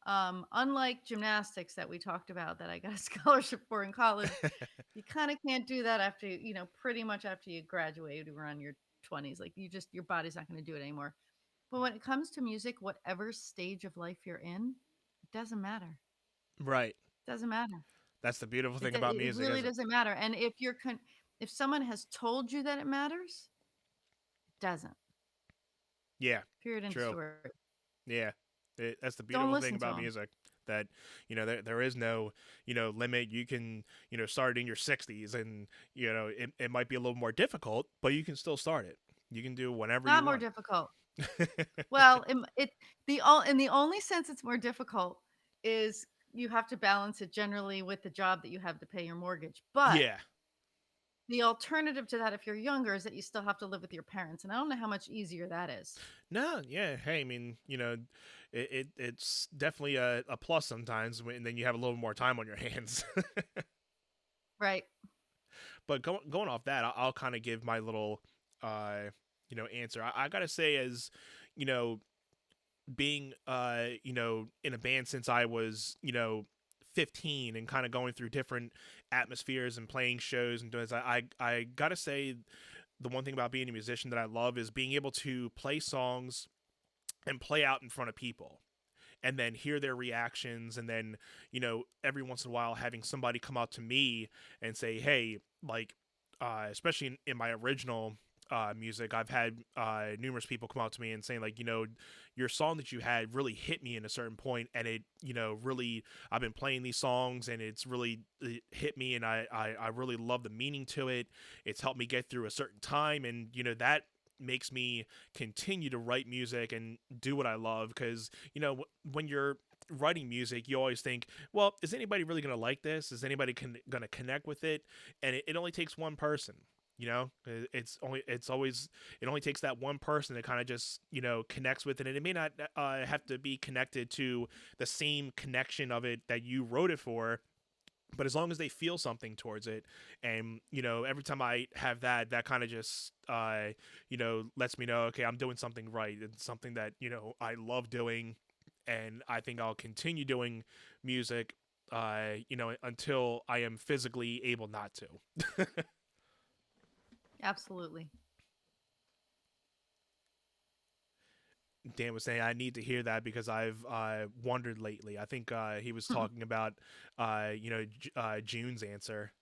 unlike gymnastics that we talked about that I got a scholarship for in college, you kind of can't do that after pretty much after you graduate around your 20s. Like your body's not going to do it anymore. But when it comes to music, whatever stage of life you're in, it doesn't matter. Right. It doesn't matter. That's the beautiful It thing about it music, really is it? doesn't matter. And if someone has told you that it matters, it doesn't. Yeah. Period. End of True. story. Yeah. That's the Don't beautiful thing listen to about them. music, that there is no limit. You can start in your 60s, and it might be a little more difficult, but you can still start it. You can do whatever you Not more want. difficult. Well, in the only sense it's more difficult is you have to balance it generally with the job that you have to pay your mortgage. But Yeah. the alternative to that, if you're younger, is that you still have to live with your parents, and I don't know how much easier that is. No, yeah. Hey, I mean, it's definitely a plus sometimes, when then you have a little more time on your hands. Right. But going off that, I'll kind of give my little answer. I gotta say, as you know being in a band since I was 15, and kind of going through different atmospheres and playing shows and doing this, I gotta say, the one thing about being a musician that I love is being able to play songs and play out in front of people, and then hear their reactions, and then every once in a while having somebody come out to me and say, hey, like, especially in my original music, I've had numerous people come out to me and saying, like, your song that you had really hit me in a certain point, and it really, I've been playing these songs, and it hit me, and I really love the meaning to it. It's helped me get through a certain time, and that makes me continue to write music and do what I love. Because when you're writing music, you always think, well, is anybody really going to like this? Is anybody going to connect with it? And it only takes one person. It only takes that one person that kind of just connects with it, and it may not have to be connected to the same connection of it that you wrote it for, but as long as they feel something towards it. And every time I have that kind of just lets me know, okay, I'm doing something right. It's something that I love doing, and I think I'll continue doing music until I am physically able not to. Absolutely. Dan was saying I need to hear that because I've wondered lately. I think he was talking about June's answer.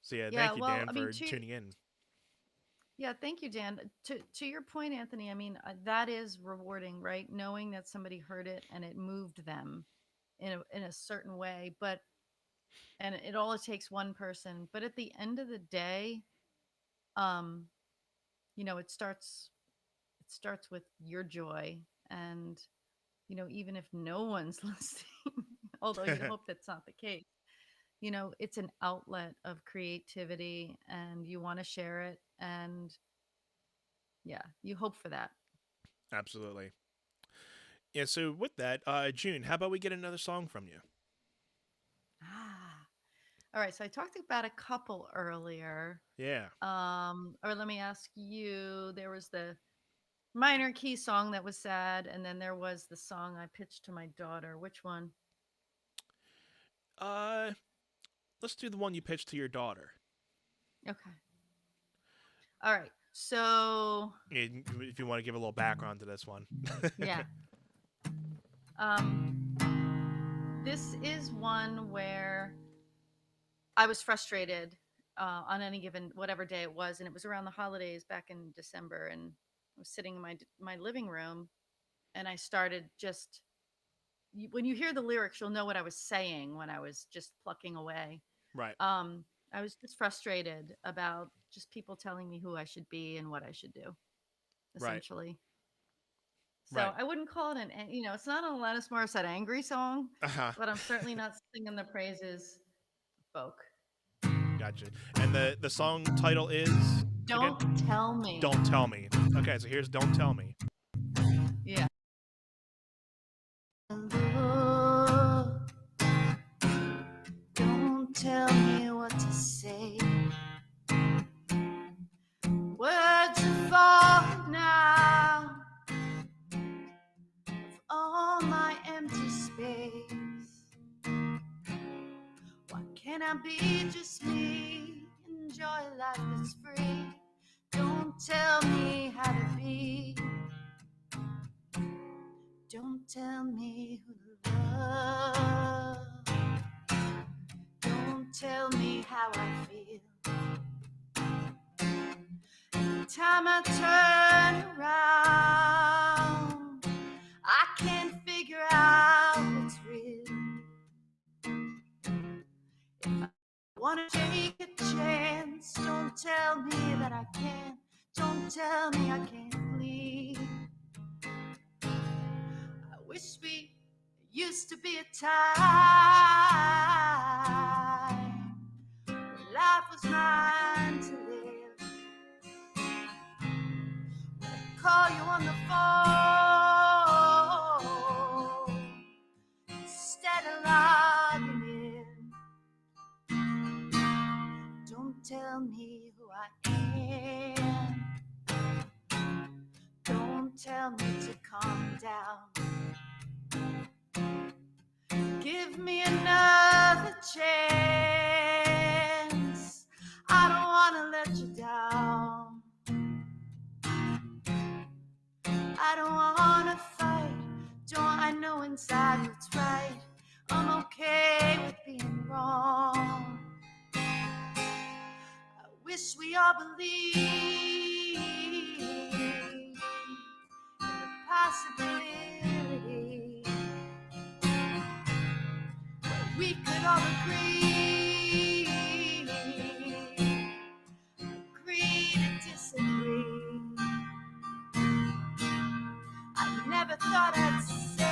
So yeah, Yeah. thank you, Well, Dan, I mean, for tuning in. yeah, thank you, Dan. To your point, Anthony. I mean, that is rewarding, right? Knowing that somebody heard it and it moved them in a certain way. But and it only takes one person. But at the end of the day, um, it starts with your joy, and even if no one's listening, although you hope that's not the case, it's an outlet of creativity, and you want to share it, and yeah, you hope for that. Absolutely. Yeah. So with that, June, how about we get another song from you? Ah, all right. So I talked about a couple earlier. Yeah. Or let me ask you. There was the minor key song that was sad, and then there was the song I pitched to my daughter. Which one? Uh, let's do the one you pitched to your daughter. Okay. All right. So If you want to give a little background to this one. yeah. Um, this is one where I was frustrated on any given whatever day it was, and it was around the holidays back in December, and I was sitting in my living room, and I started just when you hear the lyrics, you'll know what I was saying when I was just plucking away. Right. Um, I was just frustrated about just people telling me who I should be and what I should do, Right. essentially. So Right. I wouldn't call it it's not an Alanis Morissette angry song, Uh huh. but I'm certainly not singing the praises of folk. Gotcha. And the song title is again? Don't tell me. Don't Tell Me. Okay, so here's Don't Tell Me. Yeah. Look, don't tell me what to say. Words are falling now of all my empty space. Why can't I be just me? Enjoy life that's free. Don't tell me how to be. Don't tell me who to love. Don't tell me how I feel. Every time I turn around, I can't figure out what's real. If I wanna take a chance, don't tell me that I can't. Don't tell me I can't bleed. I wish we used to be a time when life was mine to live. When I call you on the phone instead of logging in. Don't tell me who I am. Don't tell me to calm down. Give me another chance. I don't wanna let you down. I don't wanna fight. Don't I know inside what's right? I'm okay with being wrong. I wish we all believed in the possibility where we could all agree to disagree. I never thought I'd say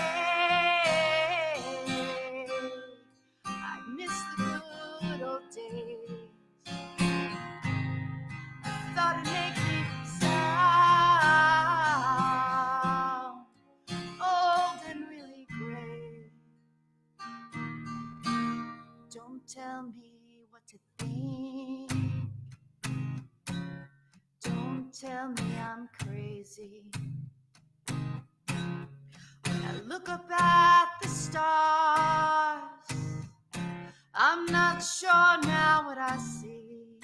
I miss the good old days. I thought it'd make me sound old and really gray. Don't tell me what to think. Don't tell me I'm crazy. When I look up at the stars, I'm not sure now what I see.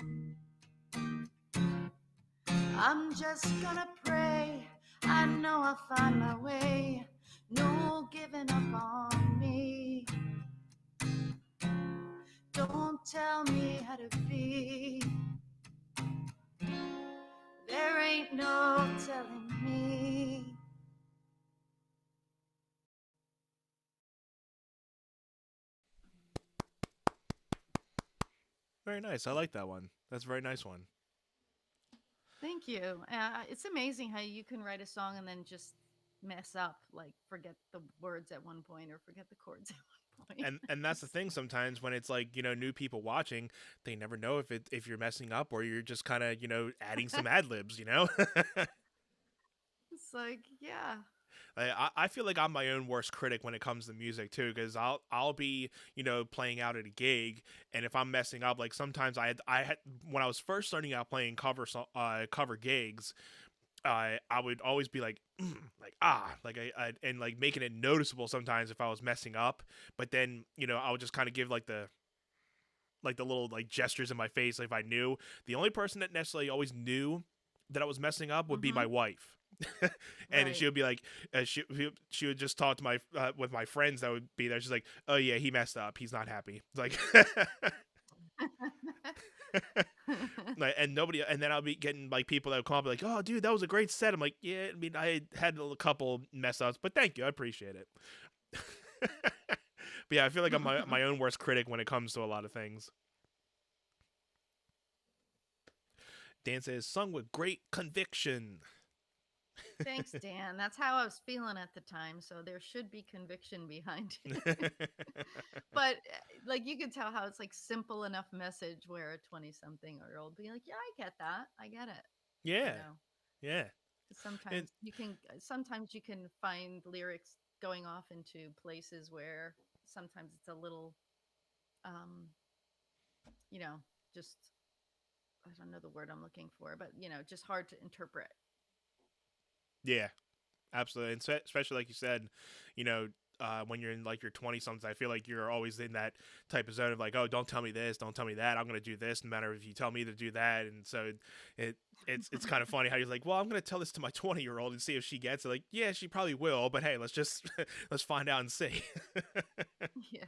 I'm just gonna pray. I know I'll find my way. No giving up on me. Don't tell me how to be. There ain't no telling me. Very nice. I like that one. That's a very nice one. Thank you. It's amazing how you can write a song and then just mess up, like forget the words at one point or forget the chords at one point. And that's the thing sometimes when it's like, new people watching, they never know if you're messing up or you're just kind of, adding some ad libs, It's like, yeah. I feel like I'm my own worst critic when it comes to music too, because I'll be playing out at a gig, and if I'm messing up, like sometimes I had when I was first starting out playing cover gigs, I would always be like like like I and like making it noticeable sometimes if I was messing up, but then I would just kind of give like the little like gestures in my face, like if I knew. The only person that necessarily always knew that I was messing up would be my Mm-hmm. wife. And then she Right. would be like, she would just talk to my with my friends that would be there. She's like, oh yeah, he messed up. He's not happy. Like, and nobody, and then I'll be getting like people that would call me like, oh dude, that was a great set. I'm like, yeah, I mean, I had a couple mess ups, but thank you, I appreciate it. But yeah, I feel like I'm my own worst critic when it comes to a lot of things. Dan says, sung with great conviction. Thanks, Dan. That's how I was feeling at the time. So there should be conviction behind it. But like you can tell how it's like simple enough message where a 20 something year old be like, yeah, I get that. I get it. You Yeah, know, yeah. 'cause And sometimes you can find lyrics going off into places where sometimes it's a little, um, you know, just, I don't know the word I'm looking for, but just hard to interpret. yeah, absolutely. And especially like you said, you know, when you're in like your 20 something, I feel like you're always in that type of zone of like, oh, don't tell me this, don't tell me that. I'm gonna do this no matter if you tell me to do that. And so it it's kind of funny how you're like, well, I'm gonna tell this to my 20-year-old and see if she gets it. Like, yeah, she probably will, but hey, let's just let's find out and see. Yeah.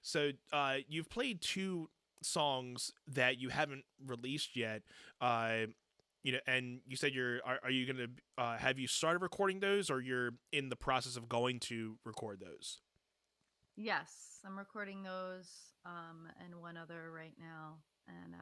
So you've played two songs that you haven't released yet. Uh, and you said are you gonna have you started recording those, or you're in the process of going to record those? Yes, I'm recording those and one other right now and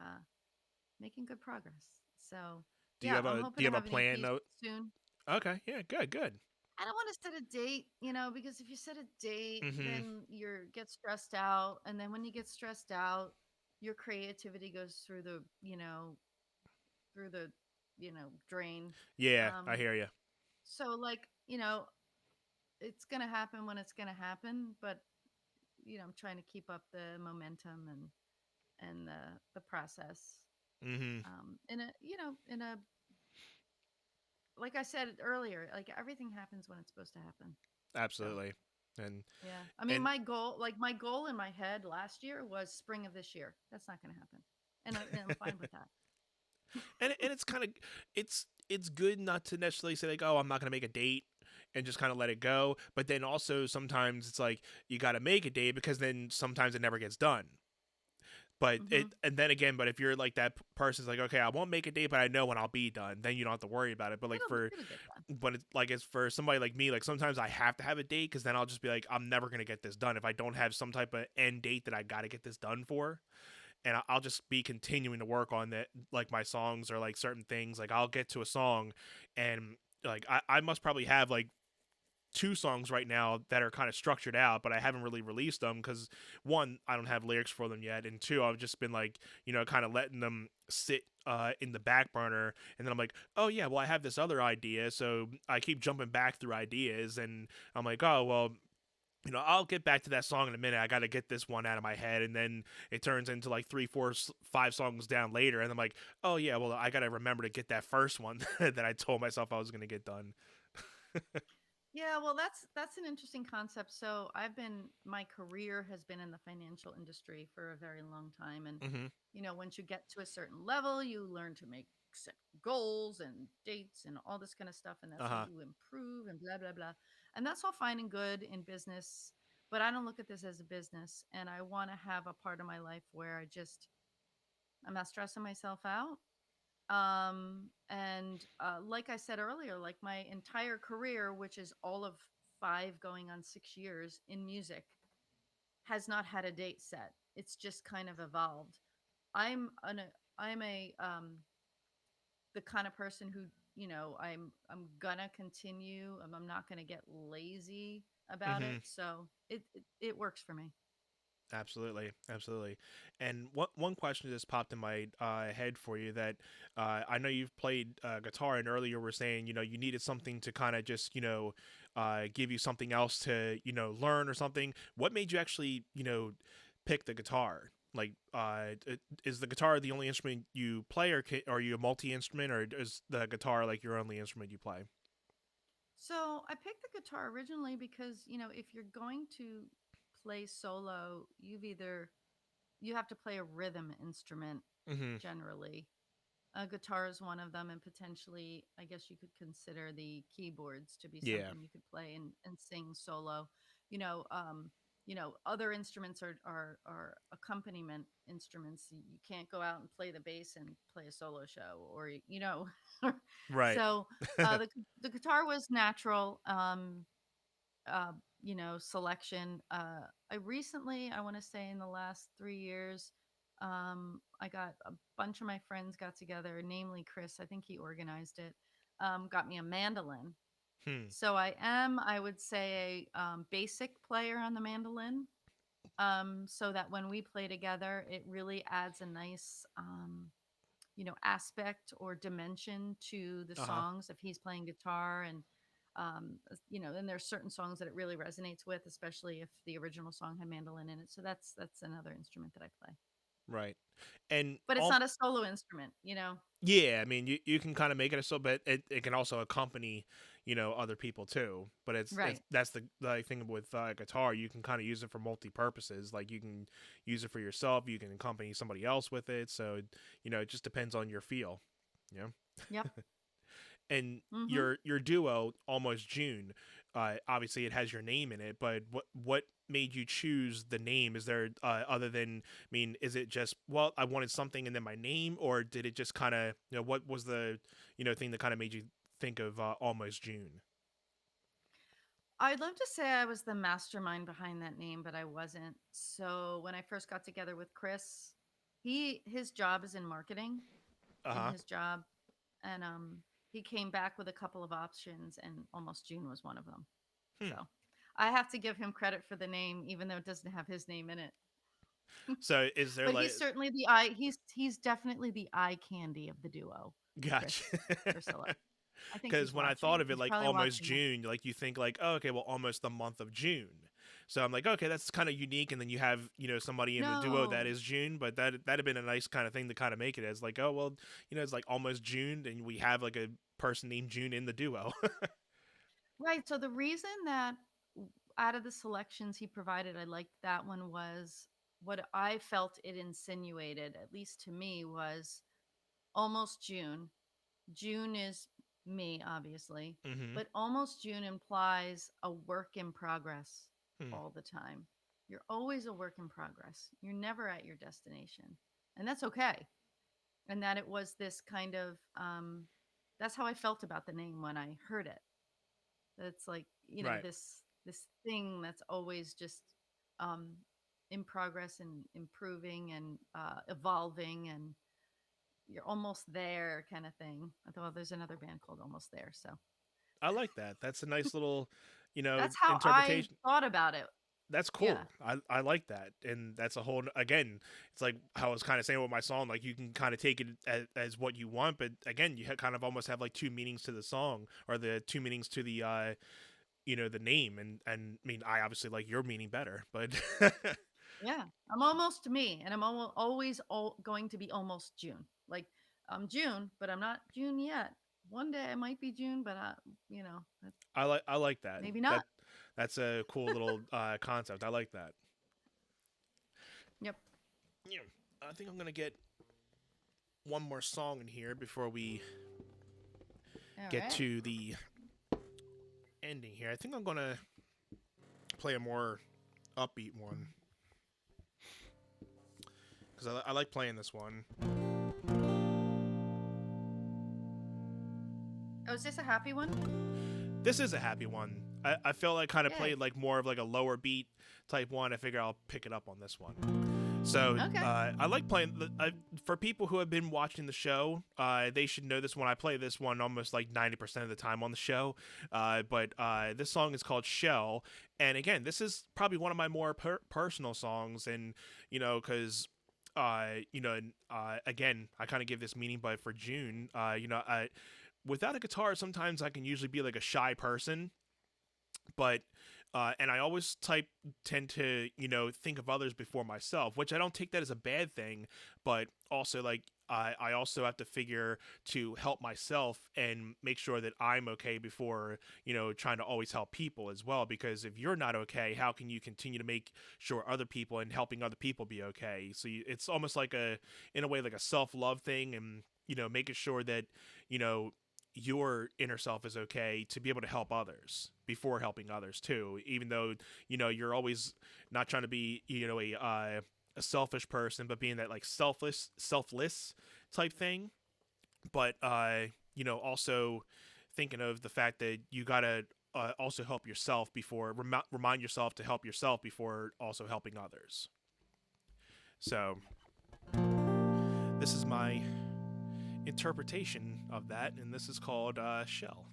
making good progress. So, yeah, I'm Do hoping you to have a have an plan? EP No. soon. Okay. Yeah. Good. Good. I don't want to set a date, because if you set a date, Mm-hmm. then you get stressed out, and then when you get stressed out, your creativity goes through the, drain. Yeah, I Um hear you. so like, it's going to happen when it's going to happen, but I'm trying to keep up the momentum and the process Mm-hmm. in a in a like I said earlier, like everything happens when it's supposed to happen. So Absolutely. And yeah, I mean, and my goal in my head last year was spring of this year. That's not going to happen, and I'm fine with that. and it's kind of it's good not to necessarily say like, oh, I'm not gonna make a date and just kind of let it go. But then also sometimes it's like you got to make a date because then sometimes it never gets done. But Hmm. and then again, but if you're like that person's like, okay, I won't make a date, but I know when I'll be done, then you don't have to worry about it. But like It'll get done. but it's like it's for somebody like me, like sometimes I have to have a date because then I'll just be like, I'm never gonna get this done if I don't have some type of end date that I got to get this done for. And I'll just be continuing to work on that, like my songs or like certain things. Like I'll get to a song, and like I must probably have like two songs right now that are kind of structured out, but I haven't really released them because one, I don't have lyrics for them yet, and two, I've just been like, kind of letting them sit in the back burner, and then I'm like, oh yeah, well I have this other idea, so I keep jumping back through ideas, and I'm like, oh well, I'll get back to that song in a minute. I got to get this one out of my head. And then it turns into like three, four, five songs down later. And I'm like, oh, yeah, well, I got to remember to get that first one that I told myself I was going to get done. Yeah, well, that's an interesting concept. So my career has been in the financial industry for a very long time, and Hmm. once you get to a certain level, you learn to make set goals and dates and all this kind of stuff, and Uh that's how huh. you improve and blah blah blah, and that's all fine and good in business. But I don't look at this as a business, and I want to have a part of my life where I'm not stressing myself out. And like I said earlier, like my entire career, which is all of 5 going on 6 years in music, has not had a date set. It's just kind of evolved. I'm an I'm a the kind of person who, I'm gonna continue. I'm not gonna get lazy about Hmm. it. So it works for me. Absolutely, absolutely. And one question just popped in my head for you that I know you've played guitar, and earlier were saying you needed something to kind of just give you something else to learn or something. What made you actually pick the guitar? Like, is the guitar the only instrument you play, or are you a multi instrument, or is the guitar like your only instrument you play? So I picked the guitar originally because, if you're going to play solo, you have to play a rhythm instrument Hmm. generally. A guitar is one of them, and potentially, I guess you could consider the keyboards to be Yeah. something you could play and sing solo. You know, um, other instruments are accompaniment instruments. You can't go out and play the bass and play a solo show, or Right. so the guitar was natural. Uh, Selection. I recently, I want to say in the last 3 years, I got a bunch of my friends got together, namely Chris. I think he organized it. Got me a mandolin. Hmm. So I would say, a basic player on the mandolin. So that when we play together, it really adds a nice, aspect or dimension to the Uh huh. songs if he's playing guitar. And then there's certain songs that it really resonates with, especially if the original song had mandolin in it. So that's another instrument that I play, Right. And but it's all. not a solo instrument. Yeah, I mean, you can kind of make it a so, but it can also accompany, other people too. But it's Right. that's the thing with guitar. You can kind of use it for multi purposes. Like you can use it for yourself. You can accompany somebody else with it. So it just depends on your feel. You know. Yep. And Mm-hmm. your duo, Almost June, obviously it has your name in it. But what made you choose the name? Is there other than, I mean, is it just, well, I wanted something and then my name, or did it just kind of, what was the thing that kind of made you think of Almost June? I'd love to say I was the mastermind behind that name, but I wasn't. So when I first got together with Chris, his job is in marketing Uh in huh. his job, and he came back with a couple of options, and Almost June was one of them. So Hmm. I have to give him credit for the name, even though it doesn't have his name in it. So is there But like, he's certainly the eye. He's definitely the eye candy of the duo, gotcha. Chris Priscilla. I think Because he's when I thought watching. of it He's like probably Almost watching. June, like you think like, oh, okay, well, almost the month of June. So I'm like, okay, that's kind of unique. And then you have somebody in the duo that No, is June, but that'd have been a nice kind of thing to kind of make it as like, oh well, it's like almost June, and we have like a person named June in the duo. right. So the reason that out of the selections he provided, I liked that one was what I felt it insinuated, at least to me, was Almost June. June is me, obviously, Mm-hmm. but Almost June implies a work in progress Hmm. all the time. You're always a work in progress. You're never at your destination. And that's okay. And that it was this kind of, that's how I felt about the name when I heard it. That's like, Right. this thing that's always just, um, in progress and improving and evolving, and you're almost there kind of thing. I thought, well, there's another band called Almost There. So I like that. That's a nice little, that's how I interpretation. thought about it. That's Yeah. cool. I like that, and that's a whole again. It's like how I was kind of saying with my song. Like you can kind of take it as what you want, but again, you kind of almost have like two meanings to the song, or the two meanings to the the name. And I mean, I obviously like your meaning better, but Yeah. I'm almost me, and I'm always going to be almost June. Like, I'm June, but I'm not June yet. One day I might be June, but I like that. maybe That not. that's a cool little concept. I like that. Yep. Yeah, I think I'm gonna get one more song in here before we All get right. to the ending here. I think I'm gonna play a more upbeat one because I like playing this one. Oh, is this a happy one? This is a happy one. I felt like kind of Yay. played like more of like a lower beat type one. I figure I'll pick it up on this one. So Okay. I like playing for people who have been watching the show. They should know this one. I play this one almost like 90% of the time on the show. But this song is called Shell, and again, this is probably one of my more personal songs, and because. Again, I kind of give this meaning, but for June, without a guitar, sometimes I can usually be like a shy person, but and I always tend to think of others before myself, which I don't take that as a bad thing, but also like I also have to figure to help myself and make sure that I'm okay before trying to always help people as well, because if you're not okay, how can you continue to make sure other people and helping other people be okay? So it's almost like in a way like a self-love thing, and making sure that you know your inner self is okay to be able to help others before helping others too, even though you're always not trying to be a selfish person, but being that like selfless type thing, but also thinking of the fact that you gotta also help yourself before remind yourself to help yourself before also helping others. So this is my interpretation of that, and this is called Shell.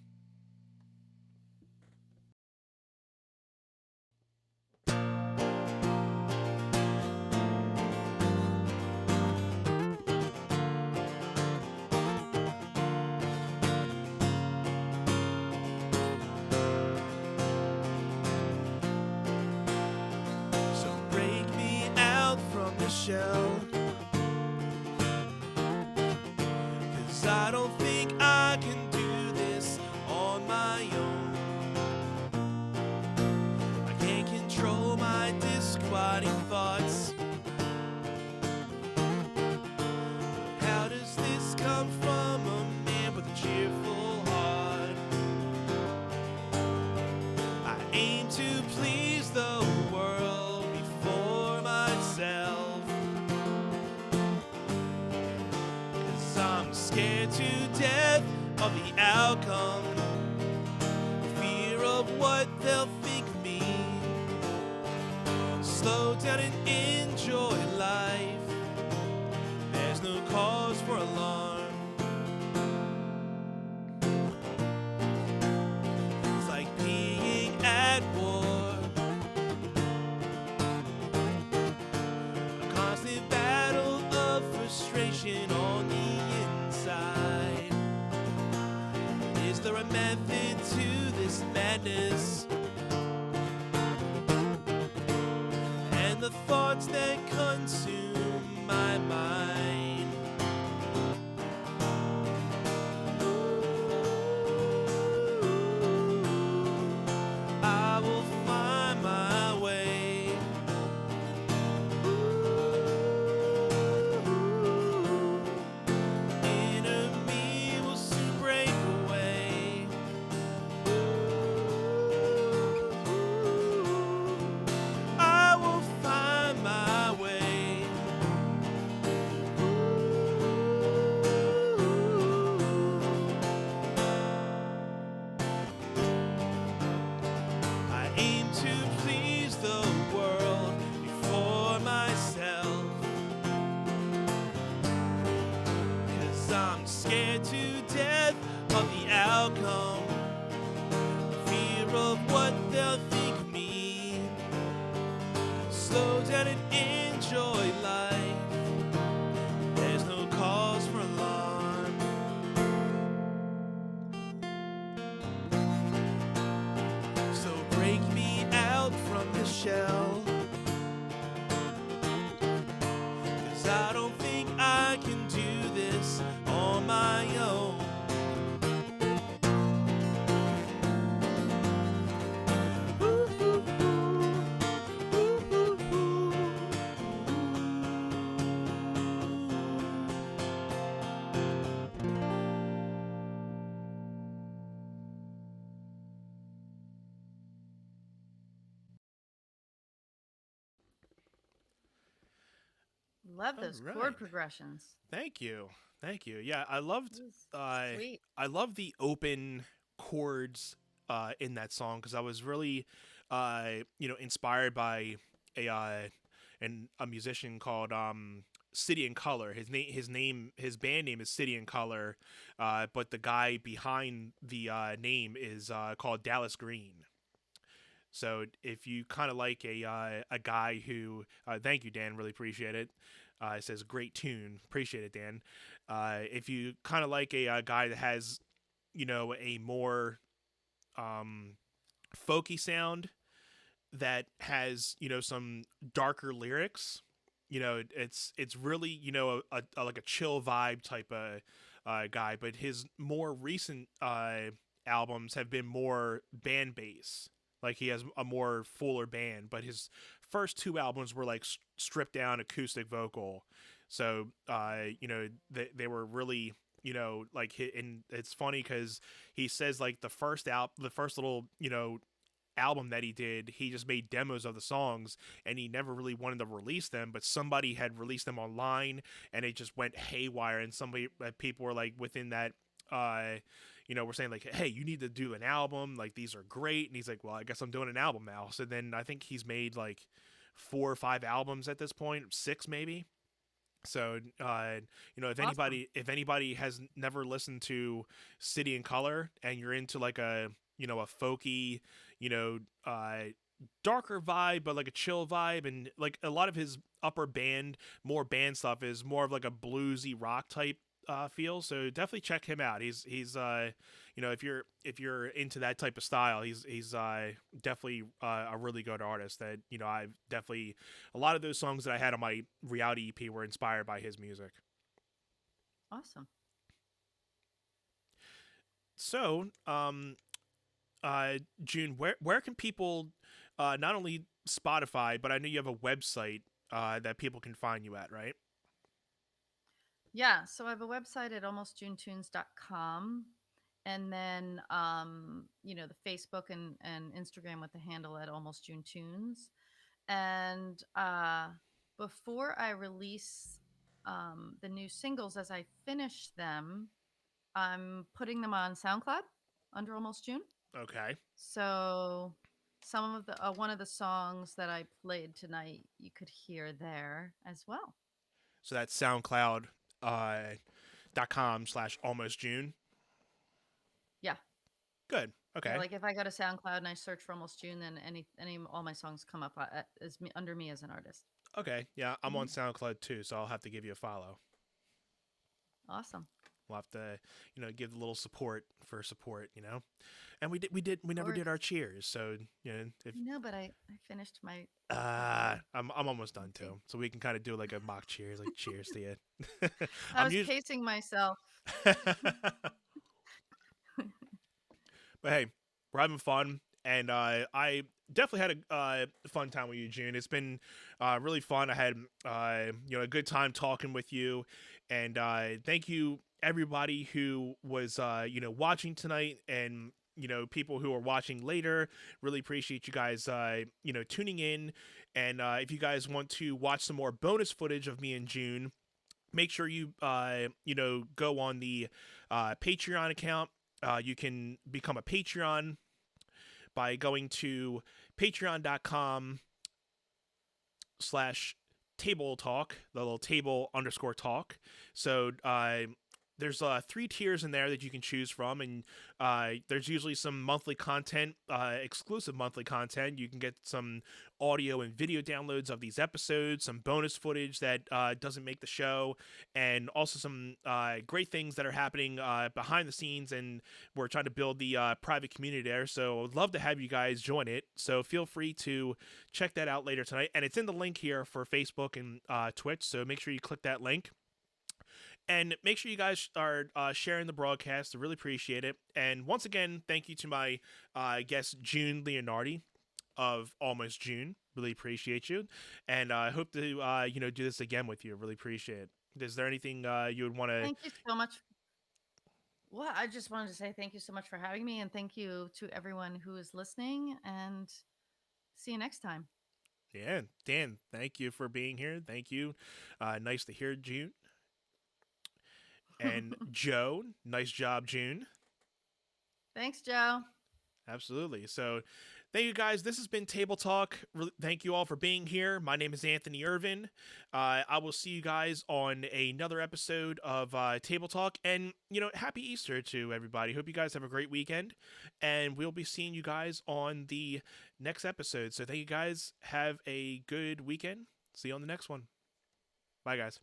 So break me out from the shell, 'cause I don't think I can do this on my own. I can't control my disquieting thoughts. How does this come from a man with a cheerful heart? I aim to please the world before myself, 'cause I'm scared to death of the outcome, fear of what they'll think of me. Slow down and enjoy life. There's no cause for alarm. It's like being at war, a constant battle of frustration on the inside. Is there a method to this madness? And the thoughts that consume my mind. I will find my way. Enemy will soon break away. I will find my way. I aim to please the world before myself, 'cause I'm scared to death of the outcome, fear of what they'll think of me. Slow down and enjoy life. There's no cause for alarm. So break me out from the shell, 'cause I don't think I can do this on my own. Ooh, ooh, ooh. Ooh, ooh, ooh. Love All those right. chord progressions. Thank you. Thank you. Yeah, It was uh sweet. I love the open chords in that song because I was really inspired by a a musician called City and Color. His band name is City and Color, but the guy behind the name is called Dallas Green. So if you kind of like a guy who, thank you Dan, really appreciate it. It says great tune, appreciate it Dan. If you kind of like a guy that has a more um, folky sound that has some darker lyrics. It's really like a chill vibe type of guy, but his more recent albums have been more band bass. Like he has a more fuller band, but his first two albums were like stripped down acoustic vocal. So they were really like and it's funny because he says like the first little album that he did, he just made demos of the songs and he never really wanted to release them, but somebody had released them online and it just went haywire and people were like within that we're saying like, hey, you need to do an album, like these are great, and he's like, well, I guess I'm doing an album now. So then I think he's made like 4 or 5 albums at this point, 6 maybe. So Awesome. if anybody has never listened to City and Color and you're into like a folky, you know, uh darker vibe but like a chill vibe, and like a lot of his more band stuff is more of like a bluesy rock type feel, so definitely check him out. He's if you're into that type of style, he's definitely a really good artist that I've definitely a lot of those songs that I had on my reality EP were inspired by his music. Awesome. So June, where can people not only Spotify, but I know you have a website that people can find you at, right? Yeah, so I have a website at almostjunetunes.com, and then the Facebook and Instagram with the handle at almost June Tunes. And before I release the new singles, as I finish them, I'm putting them on SoundCloud under Almost June. Okay. So some of the one of the songs that I played tonight, you could hear there as well. So that's SoundCloud .com/almost June. Yeah. Good. Yeah, Okay. like if I go to SoundCloud and I search for Almost June, then any all my songs come up as me under me as an artist. Okay. Yeah, I'm Hmm. on SoundCloud too, so I'll have to give you a follow. Awesome, We'll have to, give a little support for support. And we of never did our course. cheers. So, if No, but I finished my I'm almost done okay. too. So we can kind of do like a mock cheers, like cheers to you. I I'm was usually pacing myself. But hey, we're having fun, and I definitely had a fun time with you, June. It's been really fun. I had a good time talking with you, and thank you everybody who was watching tonight, and people who are watching later. Really appreciate you guys tuning in, and if you guys want to watch some more bonus footage of me and June, make sure you go on the Patreon account. You can become a Patreon by going to patreon.com/table talk, the little table underscore talk. So there's 3 tiers in there that you can choose from, and there's usually some monthly content, exclusive monthly content. You can get some audio and video downloads of these episodes, some bonus footage that doesn't make the show, and also some great things that are happening behind the scenes. And we're trying to build the private community there, so I'd love to have you guys join it. So feel free to check that out later tonight, and it's in the link here for Facebook and Twitch. So make sure you click that link. And make sure you guys are sharing the broadcast. I really appreciate it. And once again, thank you to my guest, June Leonardi of Almost June. Really appreciate you. And I hope to, do this again with you. Really appreciate it. Is there anything you would want to? Thank you so much. Well, I just wanted to say thank you so much for having me, and thank you to everyone who is listening. And see you next time. Yeah, Dan, thank you for being here. Thank you. Nice to hear, June. And Joe, nice job, June. Thanks, Joe. Absolutely. So, thank you guys. This has been Table Talk. Thank you all for being here. My name is Anthony Irvin. I will see you guys on another episode of Table Talk. And, happy Easter to everybody. Hope you guys have a great weekend. And we'll be seeing you guys on the next episode. So, thank you guys. Have a good weekend. See you on the next one. Bye, guys.